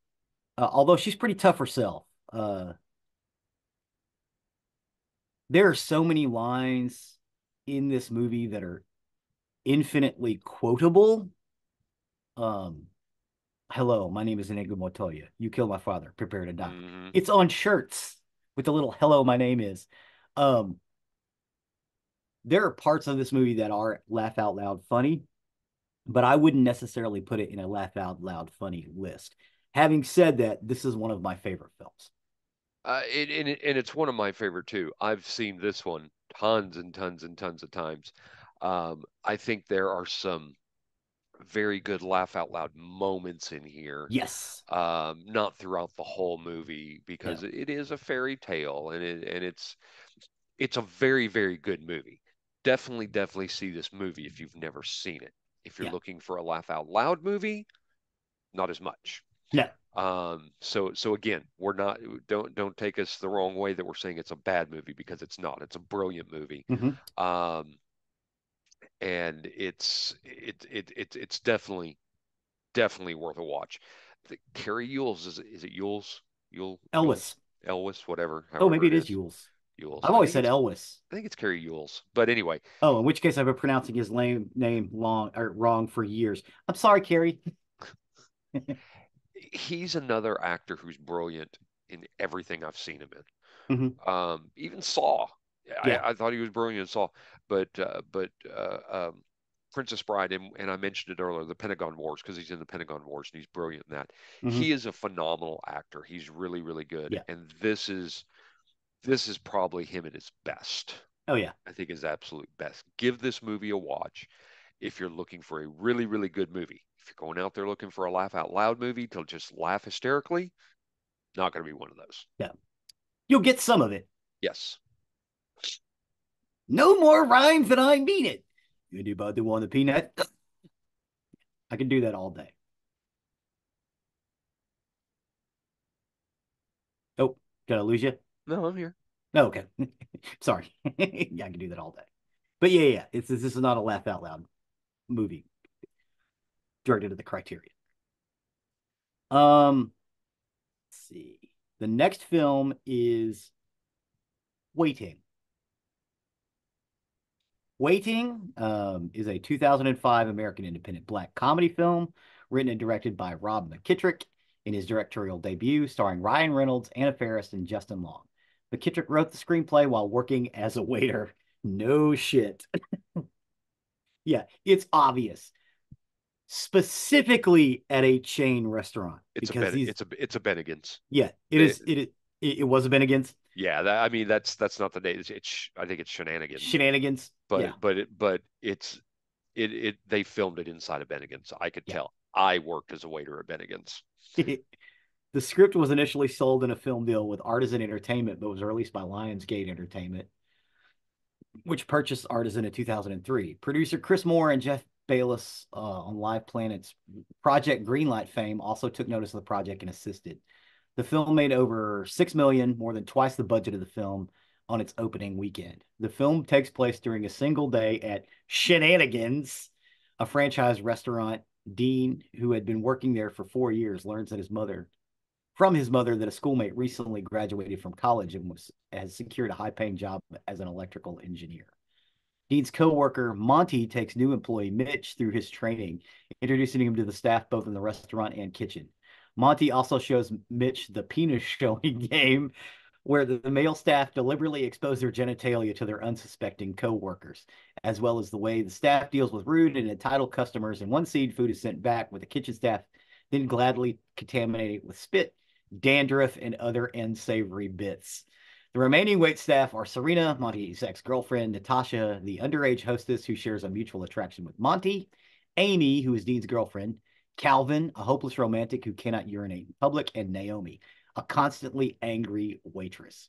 Although she's pretty tough herself. There are so many lines in this movie that are infinitely quotable. Um, Hello, my name is Inigo Montoya. You killed my father. Prepare to die. Mm-hmm. It's on shirts with the little "Hello, my name is." Um, there are parts of this movie that are laugh out loud funny, but I wouldn't necessarily put it in a laugh out loud funny list. Having said that, this is one of my favorite films. And it's one of my favorite too. I've seen this one tons and tons and tons of times. I think there are some very good laugh out loud moments in here. Yes. Not throughout the whole movie because No. it is a fairy tale and it's a very, very good movie. Definitely see this movie if you've never seen it. If you're Yeah. looking for a laugh out loud movie, not as much. No. So again, we're not don't take us the wrong way that we're saying it's a bad movie because it's not. It's a brilliant movie. Hmm. Um, and it's definitely worth a watch. Carrie Yules, is it Yules? Yules Elwes. Elwes, whatever, Oh, however maybe it it is is. Yules. Yules. I've always said Elwes. I think it's Carrie Yules. But anyway, Oh, in which case I've been pronouncing his name long or wrong for years. I'm sorry, Carrie. he's another actor who's brilliant in everything I've seen him in. Hmm. Even Saw. Yeah. I thought he was brilliant in Saw, but Princess Bride, and I mentioned it earlier, the Pentagon Wars, because he's in the Pentagon Wars and he's brilliant in that. Hmm. He is a phenomenal actor. He's really, really good, Yeah. and this is probably him at his best. Oh yeah. I think his absolute best. Give this movie a watch if you're looking for a really, really good movie. If you're going out there looking for a laugh out loud movie to just laugh hysterically, not going to be one of those. Yeah. You'll get some of it. Yes. No more rhymes than I mean it. Anybody want a peanut? I can do that all day. Oh, did I lose you? No, I'm here. No, okay. Sorry. Yeah, I can do that all day. But yeah. This is not a laugh out loud movie directed at the Criterion. Let's see. The next film is Waiting. Waiting is a 2005 American independent black comedy film written and directed by Rob McKittrick in his directorial debut, starring Ryan Reynolds, Anna Faris, and Justin Long. McKittrick wrote the screenplay while working as a waiter. No shit. Yeah, it's obvious. Specifically at a chain restaurant because these, It's a Bennigan's. yeah, it The, is. It was a Bennigan's yeah, I mean that's not the name. I think it's Shenanigans, shenanigans. Yeah, but it they filmed it inside of Bennigan's. I could yeah. tell. I worked as a waiter at Bennigan's. The script was initially sold in a film deal with Artisan Entertainment, but was released by Lionsgate Entertainment, which purchased Artisan in 2003. Producer Chris Moore and Jeff Bayless on Live Planet's Project Greenlight fame also took notice of the project and assisted. The film made over 6 million, more than twice the budget of the film on its opening weekend. The film takes place during a single day at Shenanigans, a franchise restaurant. Dean, who had been working there for 4 years, learns that his mother that a schoolmate recently graduated from college and has secured a high-paying job as an electrical engineer. Dean's co-worker Monty takes new employee Mitch through his training, introducing him to the staff both in the restaurant and kitchen. Monty also shows Mitch the penis showing game, where the male staff deliberately expose their genitalia to their unsuspecting co-workers, as well as the way the staff deals with rude and entitled customers. And one scene, food is sent back with the kitchen staff then gladly contaminate it with spit, dandruff, and other unsavory bits. The remaining wait staff are Serena, Monty's ex-girlfriend, Natasha, the underage hostess who shares a mutual attraction with Monty, Amy, who is Dean's girlfriend, Calvin, a hopeless romantic who cannot urinate in public, and Naomi, a constantly angry waitress.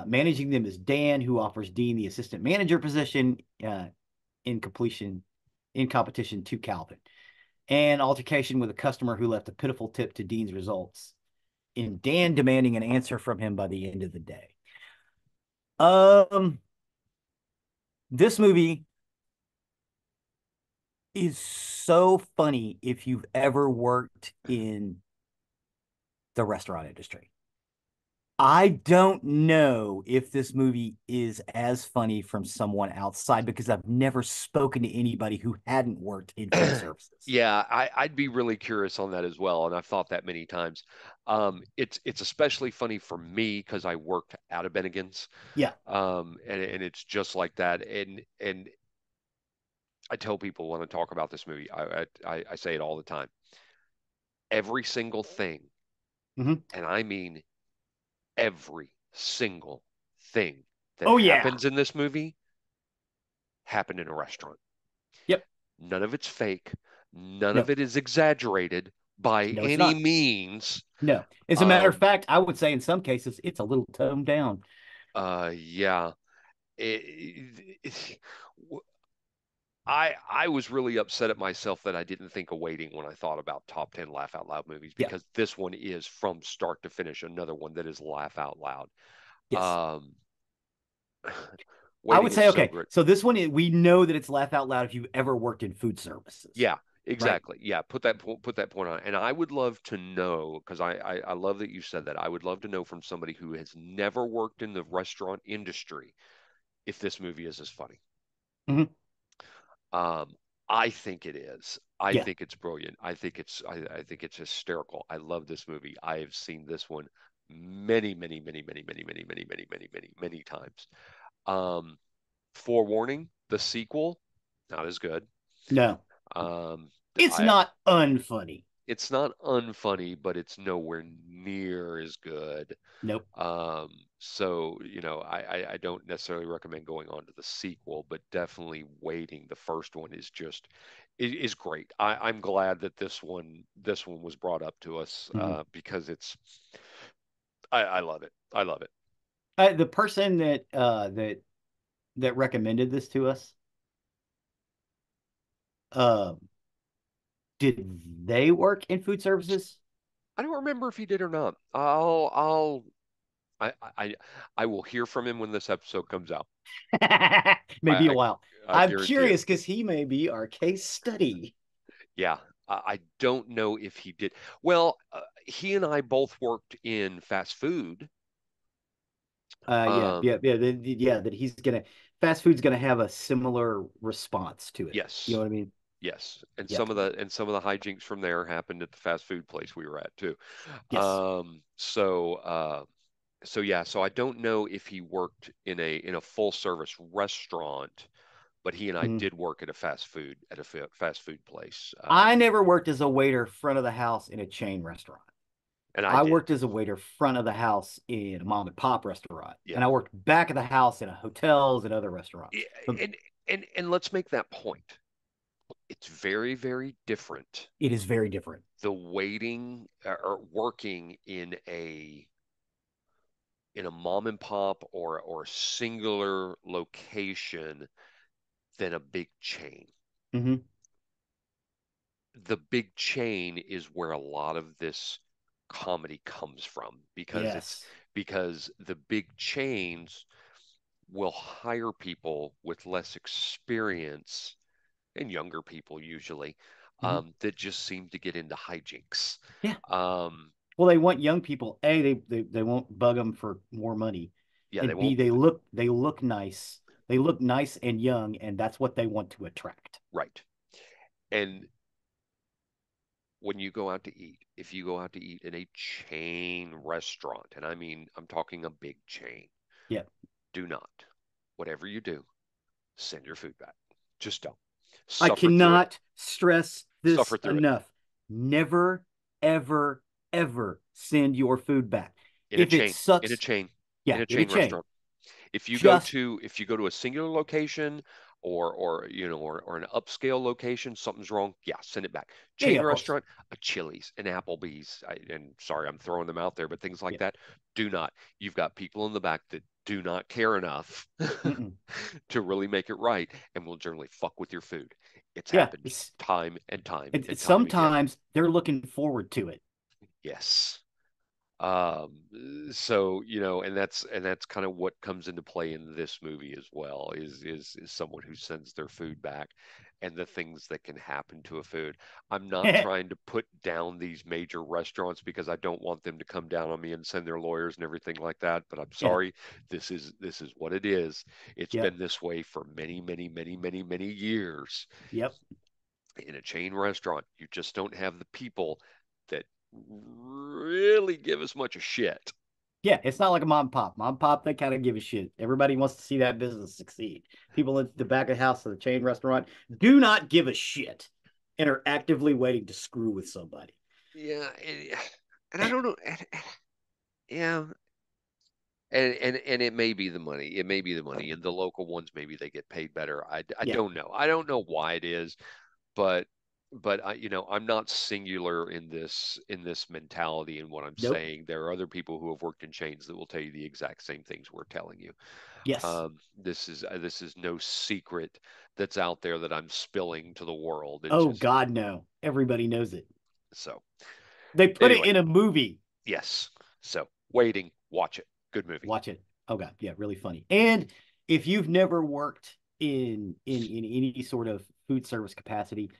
Managing them is Dan, who offers Dean the assistant manager position in completion in competition to Calvin. And altercation with a customer who left a pitiful tip to Dean's results in Dan demanding an answer from him by the end of the day. Um, this movie is so funny if you've ever worked in the restaurant industry. I don't know if this movie is as funny from someone outside because I've never spoken to anybody who hadn't worked in food services. Yeah, I'd be really curious on that as well, and I've thought that many times. It's especially funny for me because I worked out of Bennigan's, Yeah. and it's just like that. And I tell people when I talk about this movie, I say it all the time. Every single thing, Mm-hmm. and I mean every single thing that Oh, yeah. happens in this movie happened in a restaurant. Yep. None of it's fake. None of No, it is exaggerated by no, it's any not. means. No. As a matter of Um, fact, I would say in some cases it's a little toned down. yeah. It, it, I was really upset at myself that I didn't think of waiting when I thought about top 10 laugh out loud movies Yeah. because this one is from start to finish another one that is laugh out loud. Yes. Um, I waiting would is say, so okay, great. so this one, we know that it's laugh out loud if you've ever worked in food services, Yeah, right? exactly. Yeah, put that point on. And I would love to know because I love that you said that. I would love to know from somebody who has never worked in the restaurant industry if this movie is as funny. Hmm. Um, I think it is. I Yeah. think it's brilliant. I think it's hysterical. I love this movie. I have seen this one many times. Um, Forewarning, the sequel, not as good. No, Um, it's I not unfunny. it's not unfunny, but it's nowhere near as good. Nope. So, I don't necessarily recommend going on to the sequel, but definitely waiting. The first one is just is great. I'm glad that this one was brought up to us Hmm. because I love it. I love it. The person that recommended this to us, uh, did they work in food services? I don't remember if he did or not. I I will hear from him when this episode comes out. Maybe a I while. I I'm guarantee it. curious because he may be our case study. Yeah, I don't know if he did. Well, he and I both worked in fast food. Yeah, Um, yeah. That he's gonna fast food's gonna have a similar response to it. You know yes, what I mean? yes, and Yep. some of the hijinks from there happened at the fast food place we were at too. Yes. So yeah, so I don't know if he worked in a full service restaurant, but he and I Mhm. did work at a fast food place, I never worked as a waiter front of the house in a chain restaurant. and I I did. worked as a waiter front of the house in a mom and pop restaurant, Yeah. and I worked back of the house in hotels and other Yeah, restaurants. But and let's make that point. It's very, very different it is very different. the waiting or working in a mom and pop or singular location than a big chain. Hmm. The big chain is where a lot of this comedy comes from Yes. because the big chains will hire people with less experience and younger people usually Hmm. that just seem to get into hijinks. Yeah. Um, Well, they want young people. A, they won't bug them for more money, yeah, they and B, won't. they look nice. They look nice and young, and that's what they want to attract. Right. And when you go out to eat, if you go out to eat in a chain restaurant, and I mean, I'm talking a big chain, Yeah. do not, whatever you do, send your food back. Just don't. I Suffer through it. cannot stress Suffer this through it enough. Never, ever, ever send your food back. in a If it chain, in a sucks, chain, in yeah, a in a chain chain. restaurant. Just If you go to a singular location or an upscale location, something's wrong. Yeah, send it back. yeah, yeah, Chain of course. restaurant, a Chili's, an Applebee's, and sorry, I'm throwing them out there, but things like Yeah. that, do not. You've got people in the back that do not care enough Mm-mm. to really make it right and will generally fuck with your food. It's Yeah. happened time and time and time again. Sometimes they're looking forward to it. Yes. Um, so, and that's kind of what comes into play in this movie as well, is someone who sends their food back and the things that can happen to a food. I'm not trying to put down these major restaurants because I don't want them to come down on me and send their lawyers and everything like that, but I'm Yeah. sorry, this is what it is. It's Yep. been this way for many years. Yep. In a chain restaurant, you just don't have the people that really give as much a shit. Yeah, it's not like a mom and pop. Mom and pop, they kind of give a shit. Everybody wants to see that business succeed. People at the back of the house of the chain restaurant do not give a shit and are actively waiting to screw with somebody. Yeah, and I don't know. Yeah, and it may be the money. It may be the money. And the local ones, maybe they get paid better. I Yeah. don't know. I don't know why it is, but but I'm not singular in this mentality and what I'm Nope. saying. There are other people who have worked in chains that will tell you the exact same things we're telling you. Yes. This is no secret that's out there that I'm spilling to the world. It's Oh just God, no. Everybody knows it. so. They put it Anyway, in a movie. yes. So waiting, watch it. Good movie. Watch it. Oh God, yeah, really funny. And if you've never worked in any sort of food service capacity,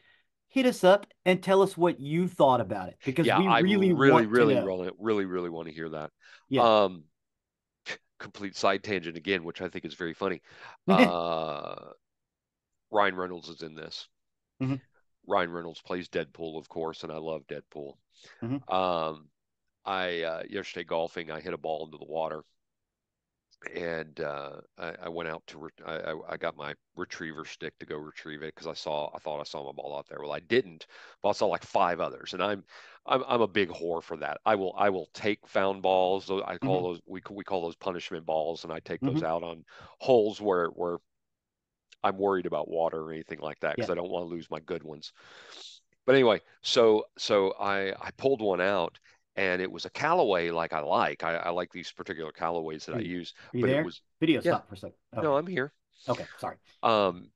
hit us up and tell us what you thought about it because Yeah, we I really really, want to really, know. really want to hear that. Yeah. Um, Complete side tangent again, which I think is very funny. Uh, Ryan Reynolds is in this. Hmm. Ryan Reynolds plays Deadpool, of course, and I love Deadpool. Hmm. Um, I yesterday golfing, I hit a ball into the water, and I went out to I got my retriever stick to go retrieve it because I thought I saw my ball out there. Well, I didn't, but I saw like five others, and I'm a big whore for that. I will take found balls. I call Hmm. those we call those punishment balls, and I take those Hmm. out on holes where I'm worried about water or anything like that because Yeah. I don't want to lose my good ones. But anyway, so I pulled one out and it was a Callaway like I like. I like these particular Callaways that Are I you, use, are you but it there? was Video yeah, stop for a second. no, Okay. I'm here. Okay. Sorry. Um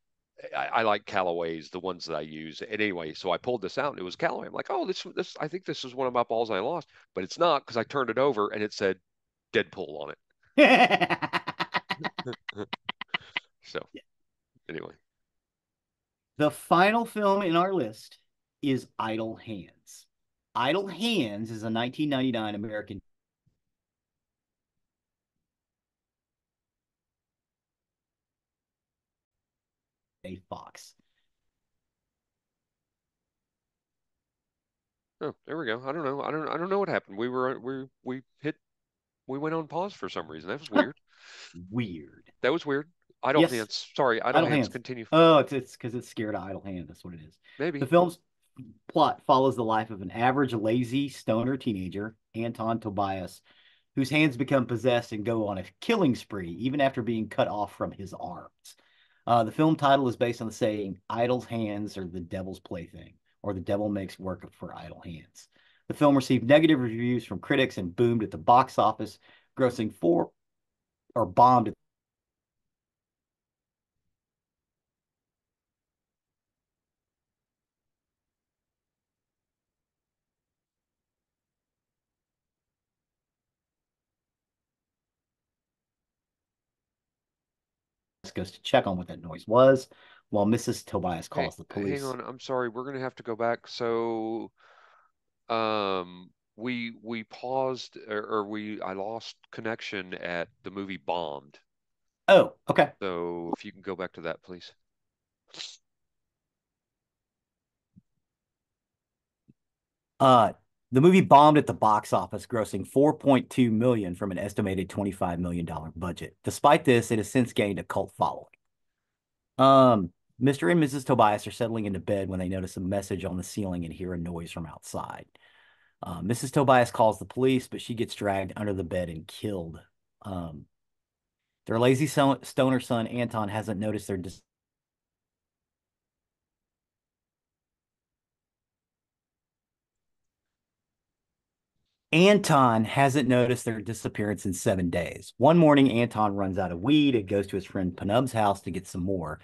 I like Callaways, the ones that I use. And anyway, so I pulled this out and it was Callaway. I'm like, oh, this I think this is one of my balls I lost, but it's not because I turned it over and it said Deadpool on it. So anyway, The final film in our list is Idle Hands. Idle Hands is a 1999 American Fox. oh, there we go. I don't know. I don't know what happened. We went on pause for some reason. That was weird. Weird. That was weird. Idle Yes, hands. Sorry, idle Idle hands. Hands. Continue. Oh, it's because it's scared of idle hand. That's what it is. The Maybe. film's plot follows the life of an average lazy stoner teenager, Anton Tobias, whose hands become possessed and go on a killing spree, even after being cut off from his arms. The film title is based on the saying, idle hands are the devil's plaything, or the devil makes work for idle hands. The film received negative reviews from critics and boomed at the box office, grossing four or bombed at goes to check on what that noise was, while Mrs. Tobias Hey, calls the hang police. on. I'm sorry. We're gonna have to go back. So, we paused or we I lost connection at the movie Bombed. Oh, okay. So, if you can go back to that, please. Uh, the movie bombed at the box office, grossing 4.2 million from an estimated $25 million budget. Despite this, it has since gained a cult following. Mr. and Mrs. Tobias are settling into bed when they notice a message on the ceiling and hear a noise from outside. Mrs. Tobias calls the police, but she gets dragged under the bed and killed. Um, their lazy stoner son, Anton, hasn't noticed their Anton hasn't noticed their disappearance in 7 days. One morning, Anton runs out of weed and goes to his friend Panub's house to get some more,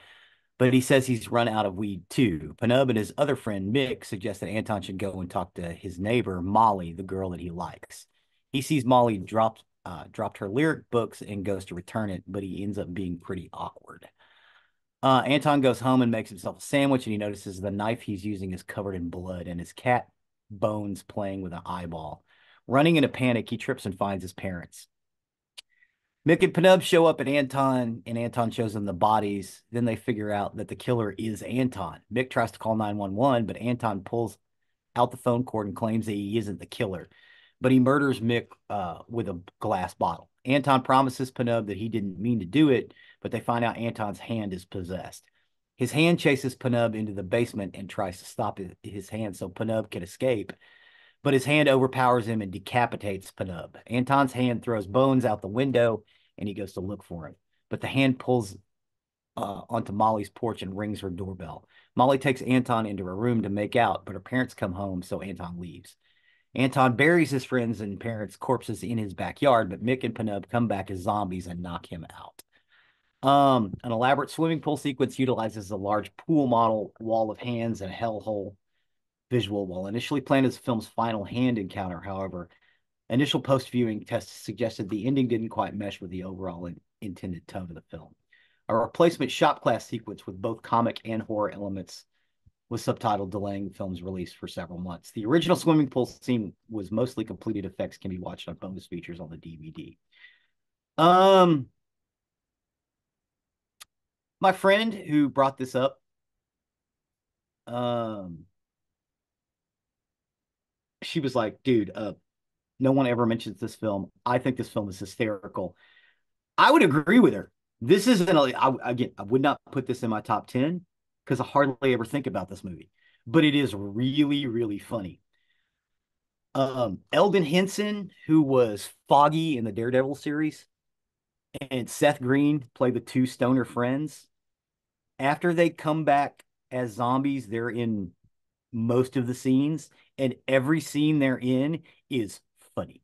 but he says he's run out of weed too. Panub and his other friend Mick suggest that Anton should go and talk to his neighbor Molly, the girl that he likes. He sees Molly dropped her lyric books and goes to return it, but he ends up being pretty awkward. Anton goes home and makes himself a sandwich, and he notices the knife he's using is covered in blood and his cat Bones playing with an eyeball. Running in a panic, he trips and finds his parents. Mick and Penub show up at Anton, and Anton shows them the bodies. Then they figure out that the killer is Anton. Mick tries to call 911, but Anton pulls out the phone cord and claims that he isn't the killer. But he murders Mick with a glass bottle. Anton promises Penub that he didn't mean to do it, but they find out Anton's hand is possessed. His hand chases Penub into the basement and tries to stop his hand so Penub can escape, but his hand overpowers him and decapitates Penub. Anton's hand throws Bones out the window, and he goes to look for him. But the hand pulls onto Molly's porch and rings her doorbell. Molly takes Anton into her room to make out, but her parents come home, so Anton leaves. Anton buries his friends and parents' corpses in his backyard, but Mick and Penub come back as zombies and knock him out. An elaborate swimming pool sequence utilizes a large pool model, wall of hands, and a hellhole visual. While initially planned as the film's final hand encounter, however, initial post-viewing tests suggested the ending didn't quite mesh with the overall intended tone of the film. A replacement shop class sequence with both comic and horror elements was subtitled, delaying the film's release for several months. The original swimming pool scene was mostly completed effects, can be watched on bonus features on the DVD. Um, my friend who brought this up, um, she was like, "Dude, no one ever mentions this film. I think this film is hysterical." I would agree with her. This isn't again, I would not put this in my top 10 because I hardly ever think about this movie, but it is really, really funny. Eldon Henson, who was Foggy in the Daredevil series, and Seth Green play the two stoner friends. After they come back as zombies, they're in most of the scenes, and every scene they're in is funny.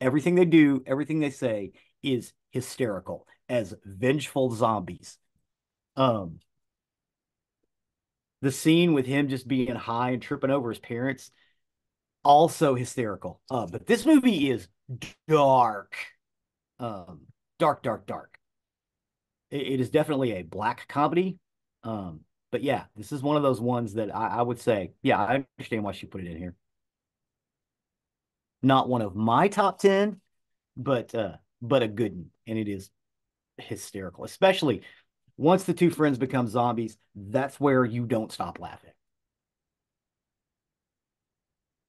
Everything they do, everything they say is hysterical as vengeful zombies. Um, the scene with him just being high and tripping over his parents, also hysterical. But this movie is dark, um, dark, dark, dark. It is definitely a black comedy. But yeah, this is one of those ones that I would say, yeah, I understand why she put it in here. Not one of my top 10, but a good one. And it is hysterical, especially once the two friends become zombies. That's where you don't stop laughing.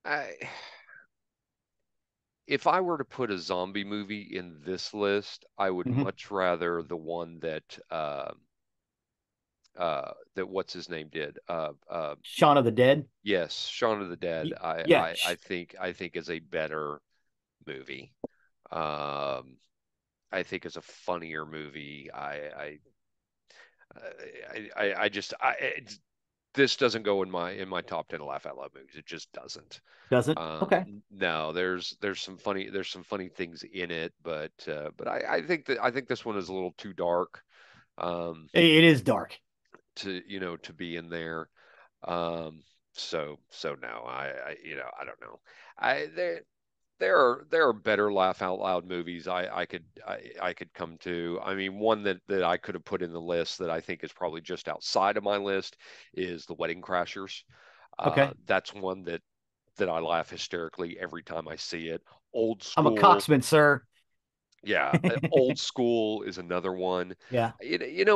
I, if I were to put a zombie movie in this list, I would Mm-hmm. much rather the one that what's his name did. Shaun of the Dead. Yes, Shaun of the Dead. Yeah. I think is a better movie. Um, I think is a funnier movie. I just this doesn't go in my top 10 laugh out loud movies. It just doesn't. Doesn't? Okay. No, there's some funny things in it, but I think this one is a little too dark It is dark. to to be in there. Um, so no, I don't know. I there are better laugh out loud movies I could come to. I mean, one that I could have put in the list that I think is probably just outside of my list is The Wedding Crashers. Okay. That's one that I laugh hysterically every time I see it. Old I'm a School, coxman, sir. yeah, Old School is another one. Yeah.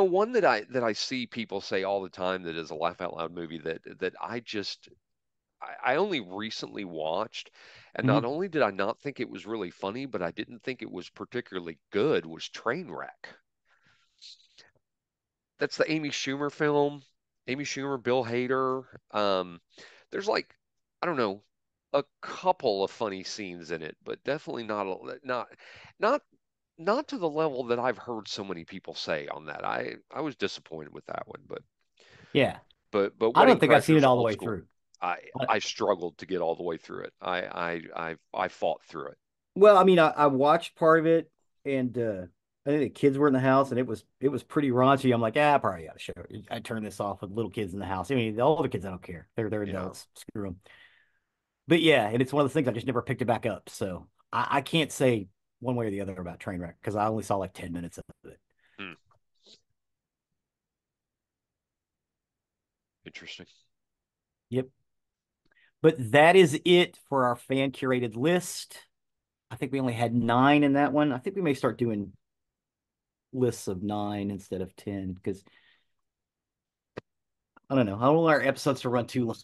One that I see people say all the time that is a laugh out loud movie that I only recently watched, and not Hmm. only did I not think it was really funny, but I didn't think it was particularly good, was Trainwreck. That's the Amy Schumer film. Amy Schumer, Bill Hader. There's like, I don't know, a couple of funny scenes in it, but definitely not not to the level that I've heard so many people say on that. I was disappointed with that one, Yeah. but I don't Wedding think I've seen it Crashers all the Old way School. through. I Uh, I struggled to get all the way through it. I fought through it. Well, I mean, I watched part of it, and I think the kids were in the house, and it was pretty raunchy. I'm like, I probably ought to show it. I turn this off with little kids in the house. I mean, the older kids, I don't care. They're Yeah. adults. Screw them. But yeah, and it's one of the things I just never picked it back up. So I can't say one way or the other about Trainwreck because I only saw like 10 minutes of it. Hmm. Interesting. Yep. But that is it for our fan curated list. I think we only had 9 in that one. I think we may start doing lists of 9 instead of 10 because I don't know. I don't want our episodes to run too long.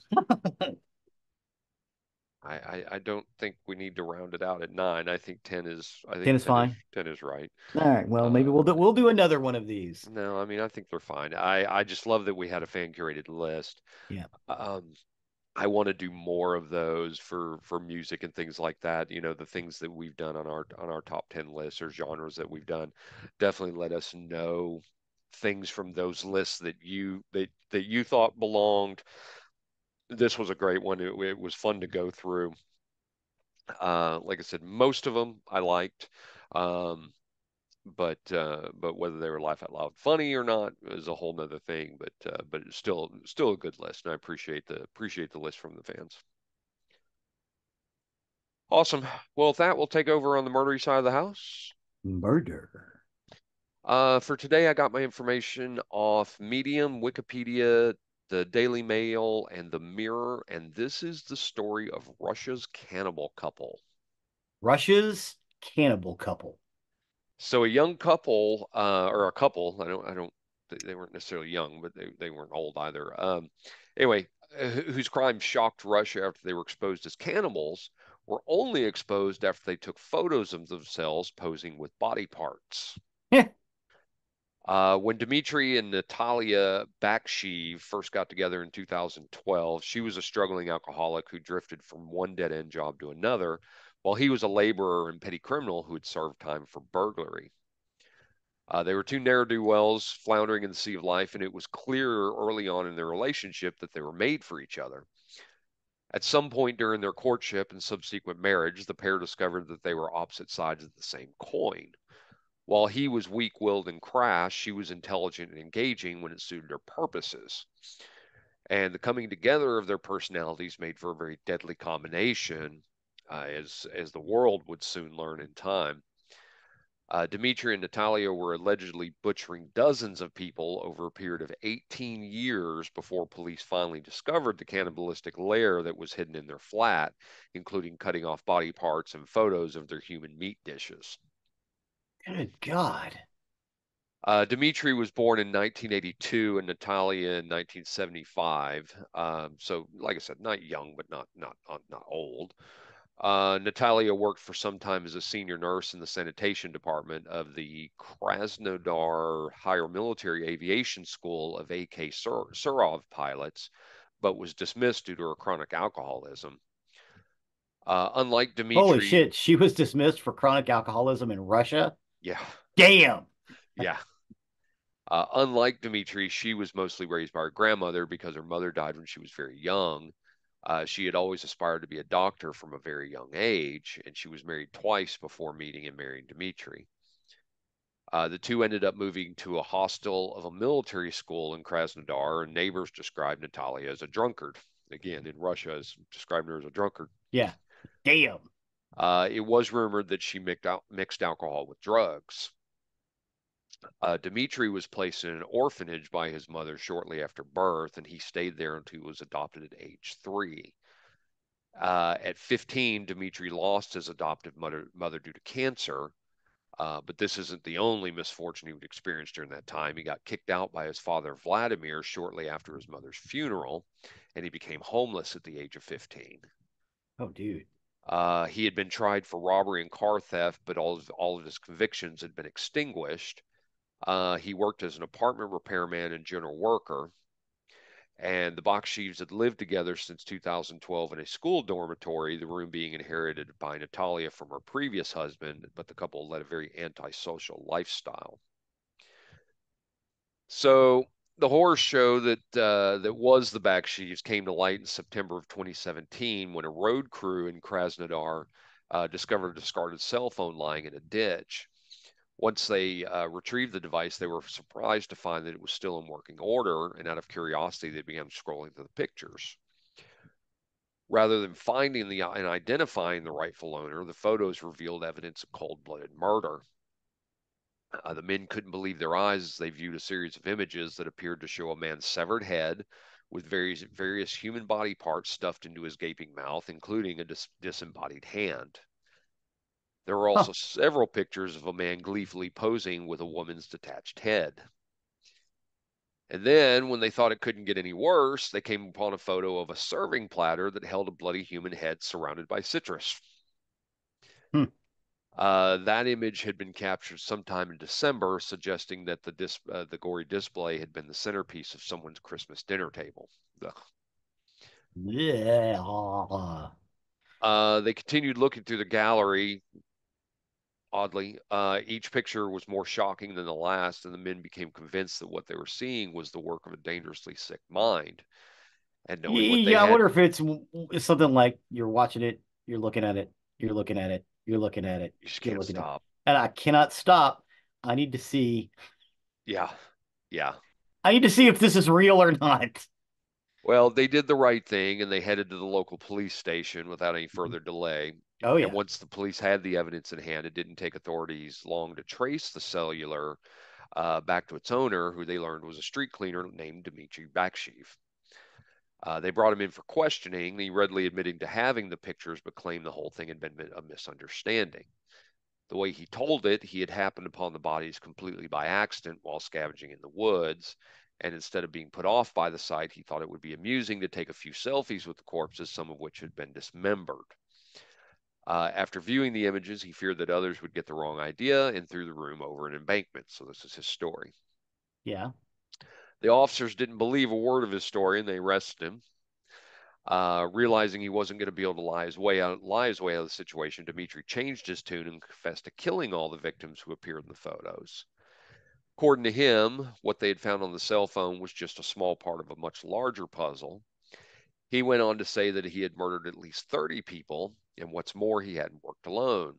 I don't think we need to round it out at 9. I 10 think is fine. 10 is right. All right. Well, maybe Uh, we'll do another one of these. no, I mean I think they're fine. I just love that we had a fan curated list. Yeah. Um, I want to do more of those for music and things like that. You know, the things that we've done on our top 10 lists or genres that we've done. Definitely let us know things from those lists that you thought belonged. This was a great one. It was fun to go through. Like I said, most of them I liked. Um, but whether they were laugh out loud funny or not is a whole nother thing. But it's still a good list, and I appreciate the list from the fans. Awesome. Well, with that, we'll take over on the murdery side of the house. Murder. For today, I got my information off Medium, Wikipedia, the Daily Mail, and the Mirror, and this is the story of Russia's cannibal couple. Russia's cannibal couple. So a young couple, or a couple, I don't, they weren't necessarily young, but they weren't old either. Anyway, whose crime shocked Russia after they were exposed as cannibals, were only exposed after they took photos of themselves posing with body parts. When Dmitry and Natalia Bakshiv first got together in 2012, she was a struggling alcoholic who drifted from one dead end job to another, while he was a laborer and petty criminal who had served time for burglary. They were two ne'er-do-wells floundering in the sea of life, and it was clear early on in their relationship that they were made for each other. At some point during their courtship and subsequent marriage, the pair discovered that they were opposite sides of the same coin. While he was weak-willed and crass, she was intelligent and engaging when it suited her purposes. And the coming together of their personalities made for a very deadly combination, as the world would soon learn in time. Dmitry and Natalia were allegedly butchering dozens of people over a period of 18 years before police finally discovered the cannibalistic lair that was hidden in their flat, including cutting off body parts and photos of their human meat dishes. Good God. Dmitry was born in 1982 and Natalia in 1975. So, like I said, not young, but not old. Natalia worked for some time as a senior nurse in the sanitation department of the Krasnodar Higher Military Aviation School of AK Surov pilots, but was dismissed due to her chronic alcoholism. Unlike Holy Dmitri, shit. She was dismissed for chronic alcoholism in Russia. yeah, Damn. yeah. Unlike Dmitri, she was mostly raised by her grandmother because her mother died when she was very young. She had always aspired to be a doctor from a very young age, and she was married twice before meeting and marrying Dmitri. The two ended up moving to a hostel of a military school in Krasnodar, and neighbors described Natalia as a drunkard. Again, in Russia, as described her as a drunkard. Yeah. Damn. It was rumored that she mixed alcohol with drugs. Dmitri was placed in an orphanage by his mother shortly after birth, and he stayed there until he was adopted at age 3. At 15, Dmitri lost his adoptive mother due to cancer, but this isn't the only misfortune he would experience during that time. He got kicked out by his father, Vladimir, shortly after his mother's funeral, and he became homeless at the age of 15. Oh, dude. He had been tried for robbery and car theft, but all of his convictions had been extinguished. He worked as an apartment repairman and general worker, and the Bakshivs had lived together since 2012 in a school dormitory, the room being inherited by Natalia from her previous husband, but the couple led a very antisocial lifestyle. So the horror show that was the Bakshivs came to light in September of 2017 when a road crew in Krasnodar discovered a discarded cell phone lying in a ditch. Once they retrieved the device, they were surprised to find that it was still in working order, and out of curiosity, they began scrolling through the pictures. Rather than finding and identifying the rightful owner, the photos revealed evidence of cold-blooded murder. The men couldn't believe their eyes as they viewed a series of images that appeared to show a man's severed head with various human body parts stuffed into his gaping mouth, including a disembodied hand. There were Huh. also several pictures of a man gleefully posing with a woman's detached head. And then, when they thought it couldn't get any worse, they came upon a photo of a serving platter that held a bloody human head surrounded by citrus. Hmm. That image had been captured sometime in December, suggesting that the gory display had been the centerpiece of someone's Christmas dinner table. Yeah. They continued looking through the gallery, oddly. Each picture was more shocking than the last, and the men became convinced that what they were seeing was the work of a dangerously sick mind. And knowing what they Yeah, I had, wonder if it's something like you're watching it, you're looking at it, you're looking at it, you're looking at it, you just you're can't looking at it, stop. and I cannot stop. I need to see. Yeah, yeah. I need to see if this is real or not. Well, they did the right thing and they headed to the local police station without any further delay. Oh And yeah, once the police had the evidence in hand, it didn't take authorities long to trace the cellular back to its owner, who they learned was a street cleaner named Dmitry Bakshiv. They brought him in for questioning, he readily admitting to having the pictures, but claimed the whole thing had been a misunderstanding. The way he told it, he had happened upon the bodies completely by accident while scavenging in the woods. And instead of being put off by the sight, he thought it would be amusing to take a few selfies with the corpses, some of which had been dismembered. After viewing the images, he feared that others would get the wrong idea and threw the room over an embankment. So, this is his story. yeah. The officers didn't believe a word of his story and they arrested him. Realizing he wasn't going to be able to lie his way out of the situation, Dmitri changed his tune and confessed to killing all the victims who appeared in the photos. According to him, what they had found on the cell phone was just a small part of a much larger puzzle. He went on to say that he had murdered at least 30 people, and what's more, he hadn't worked alone.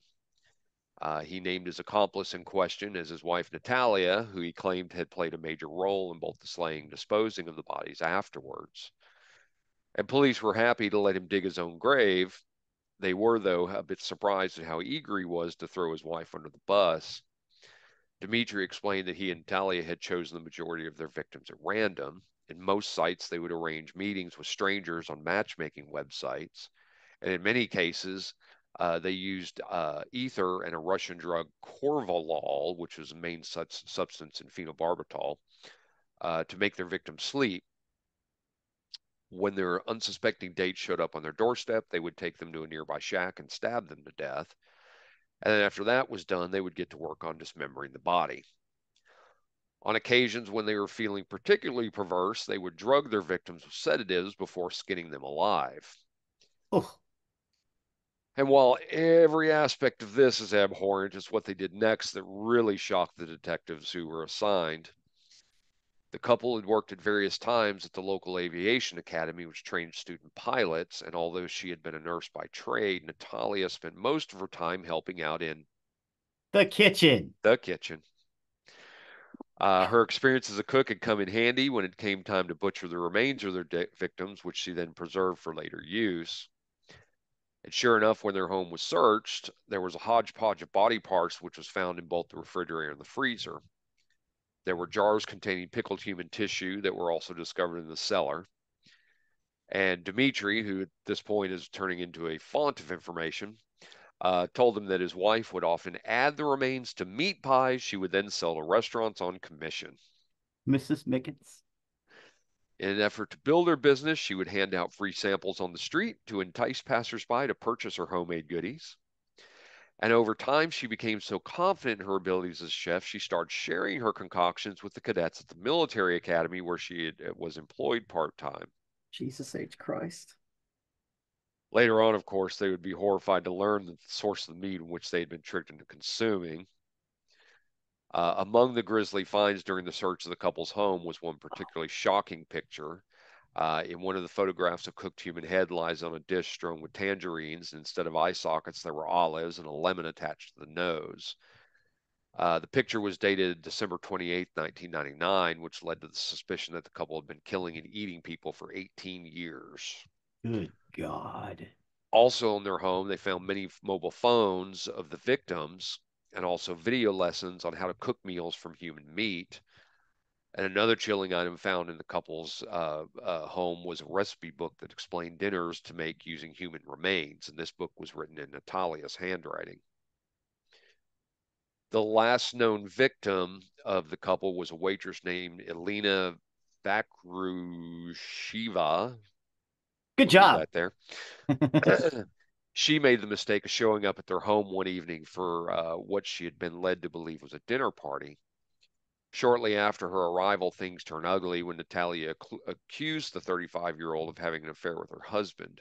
He named his accomplice in question as his wife Natalia, who he claimed had played a major role in both the slaying and disposing of the bodies afterwards. And police were happy to let him dig his own grave. They were, though, a bit surprised at how eager he was to throw his wife under the bus. Dmitri explained that he and Talia had chosen the majority of their victims at random. In most sites, they would arrange meetings with strangers on matchmaking websites. And in many cases, they used ether and a Russian drug Corvalol, which was a main substance in phenobarbital, to make their victims sleep. When their unsuspecting dates showed up on their doorstep, they would take them to a nearby shack and stab them to death. And then after that was done, they would get to work on dismembering the body. On occasions when they were feeling particularly perverse, they would drug their victims with sedatives before skinning them alive. Oh, And while every aspect of this is abhorrent, it's what they did next that really shocked the detectives who were assigned. The couple had worked at various times at the local aviation academy, which trained student pilots, and although she had been a nurse by trade, Natalia spent most of her time helping out in the kitchen. the kitchen. Her experience as a cook had come in handy when it came time to butcher the remains of their victims, which she then preserved for later use. And sure enough, when their home was searched, there was a hodgepodge of body parts which was found in both the refrigerator and the freezer. There were jars containing pickled human tissue that were also discovered in the cellar. And Dmitri, who at this point is turning into a font of information, told them that his wife would often add the remains to meat pies she would then sell to restaurants on commission. Mrs. Mickens. In an effort to build her business, she would hand out free samples on the street to entice passersby to purchase her homemade goodies. And over time, she became so confident in her abilities as a chef, she started sharing her concoctions with the cadets at the military academy where was employed part time. Jesus H. Christ. Later on, of course, they would be horrified to learn that the source of the meat in which they had been tricked into consuming. Among the grisly finds during the search of the couple's home was one particularly shocking picture. In one of the photographs, a cooked human head lies on a dish strewn with tangerines. Instead of eye sockets, there were olives and a lemon attached to the nose. The picture was dated December 28th, 1999, which led to the suspicion that the couple had been killing and eating people for 18 years. Good God. Also in their home, they found many mobile phones of the victims and also video lessons on how to cook meals from human meat. And another chilling item found in the couple's home was a recipe book that explained dinners to make using human remains. And this book was written in Natalia's handwriting. The last known victim of the couple was a waitress named Elena Bakrusheva. Good I'll leave job. that there. She made the mistake of showing up at their home one evening for what she had been led to believe was a dinner party. Shortly after her arrival, things turned ugly when Natalia accused the 35-year-old of having an affair with her husband.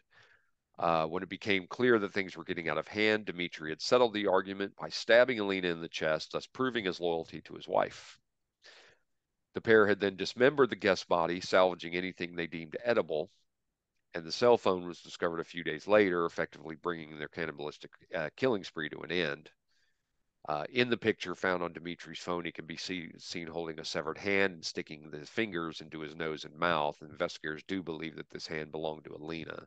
When it became clear that things were getting out of hand, Dmitri had settled the argument by stabbing Alina in the chest, thus proving his loyalty to his wife. The pair had then dismembered the guest body, salvaging anything they deemed edible, and the cell phone was discovered a few days later, effectively bringing their cannibalistic killing spree to an end. In the picture found on Dimitri's phone, he can be seen holding a severed hand and sticking his fingers into his nose and mouth. Investigators do believe that this hand belonged to Alina.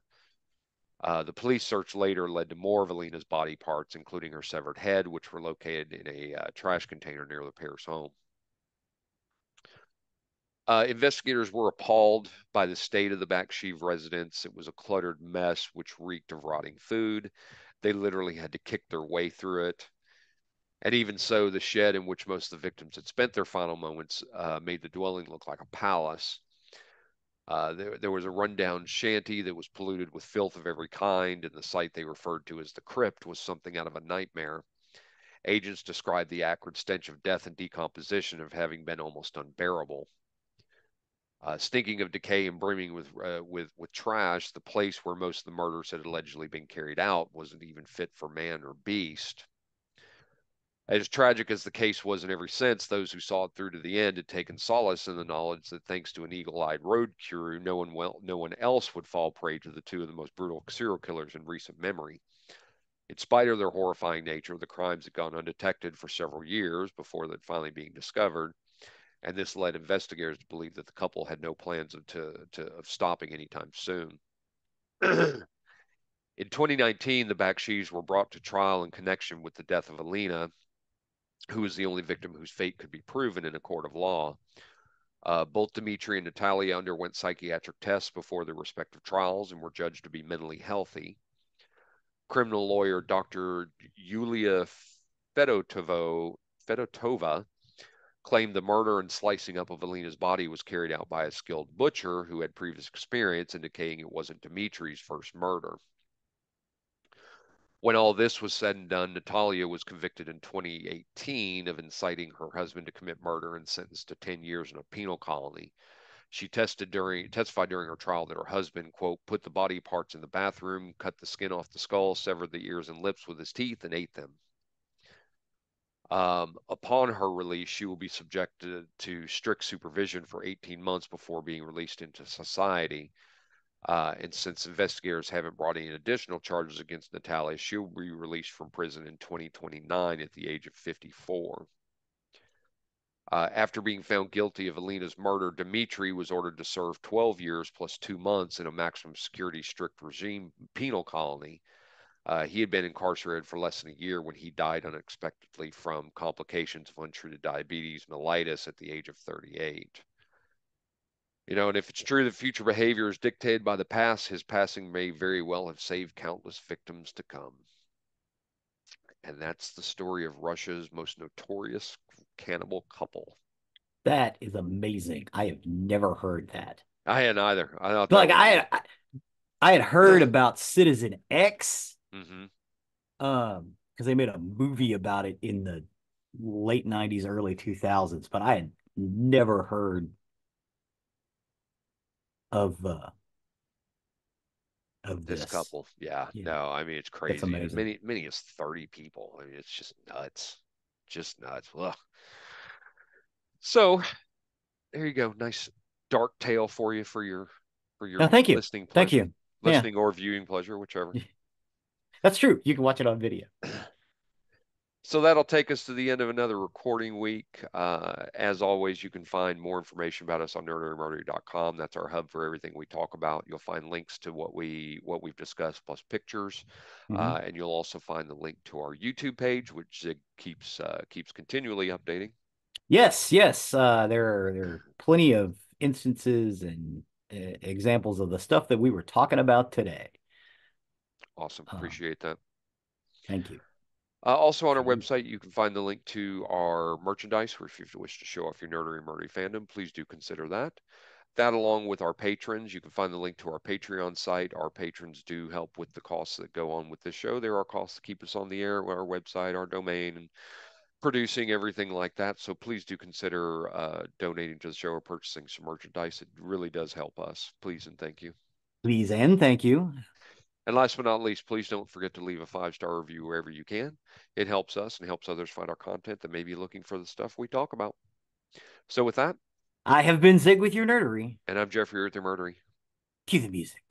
The police search later led to more of Alina's body parts, including her severed head, which were located in a trash container near the pair's home. Investigators were appalled by the state of the Bakshiv residence. It was a cluttered mess which reeked of rotting food. They literally had to kick their way through it. And even so, the shed in which most of the victims had spent their final moments made the dwelling look like a palace. There was a rundown shanty that was polluted with filth of every kind, and the site they referred to as the crypt was something out of a nightmare. Agents described the acrid stench of death and decomposition of having been almost unbearable. Stinking of decay and brimming with trash, the place where most of the murders had allegedly been carried out wasn't even fit for man or beast. As tragic as the case was in every sense, those who saw it through to the end had taken solace in the knowledge that thanks to an eagle-eyed road crew, no one else would fall prey to the two of the most brutal serial killers in recent memory. In spite of their horrifying nature, the crimes had gone undetected for several years before they'd finally being discovered, and this led investigators to believe that the couple had no plans of stopping anytime soon. In 2019, the Bakshis were brought to trial in connection with the death of Alina, who was the only victim whose fate could be proven in a court of law. Both Dmitri and Natalia underwent psychiatric tests before their respective trials and were judged to be mentally healthy. Criminal lawyer Dr. Yulia Fedotova claimed the murder and slicing up of Alina's body was carried out by a skilled butcher who had previous experience, indicating it wasn't Dimitri's first murder. When all this was said and done, Natalia was convicted in 2018 of inciting her husband to commit murder and sentenced to 10 years in a penal colony. She testified during her trial that her husband, quote, put the body parts in the bathroom, cut the skin off the skull, severed the ears and lips with his teeth, and ate them. Upon her release, she will be subjected to strict supervision for 18 months before being released into society. And since investigators haven't brought any additional charges against Natalia, she'll be released from prison in 2029 at the age of 54. After being found guilty of Alina's murder, Dmitri was ordered to serve 12 years plus 2 months in a maximum security strict regime penal colony. He had been incarcerated for less than a year when he died unexpectedly from complications of untreated diabetes mellitus at the age of 38. And if it's true that future behavior is dictated by the past, his passing may very well have saved countless victims to come. And that's the story of Russia's most notorious cannibal couple. That is amazing. I have never heard that. I hadn't either. I thought that Like was. I had heard about Citizen X, Mm-hmm. because they made a movie about it in the late 90s, early 2000s, but I had never heard of This this. couple, yeah, Yeah, no, I mean it's that's crazy. amazing. Many as 30 people. I mean, it's just nuts. Ugh. So there you go. Nice dark tale for you for No, your thank you. listening Thank pleasure, you. Yeah, listening or viewing pleasure, whichever. that's true. You can watch it on video. So that'll take us to the end of another recording week. As always, you can find more information about us on nerderymartyr.com. That's our hub for everything we talk about. You'll find links to what we've discussed plus pictures, Mhm. and you'll also find the link to our YouTube page, which Zig keeps continually updating. Yes, yes. There are plenty of instances and examples of the stuff that we were talking about today. Awesome, Um, appreciate that. thank you. Also on our Sure. website, you can find the link to our merchandise, or if you wish to show off your nerdery murdery fandom, please do consider that. That along with our patrons, you can find the link to our Patreon site. Our patrons do help with the costs that go on with this show. There are costs to keep us on the air, our website, our domain, and producing everything like that. So please do consider donating to the show or purchasing some merchandise. It really does help us. Please and thank you. Please and thank you. And last but not least, please don't forget to leave a 5-star review wherever you can. It helps us and helps others find our content that may be looking for the stuff we talk about. So with that, I have been Zig with your nerdery. and I'm Jeffrey with the Murdery. Cue the music.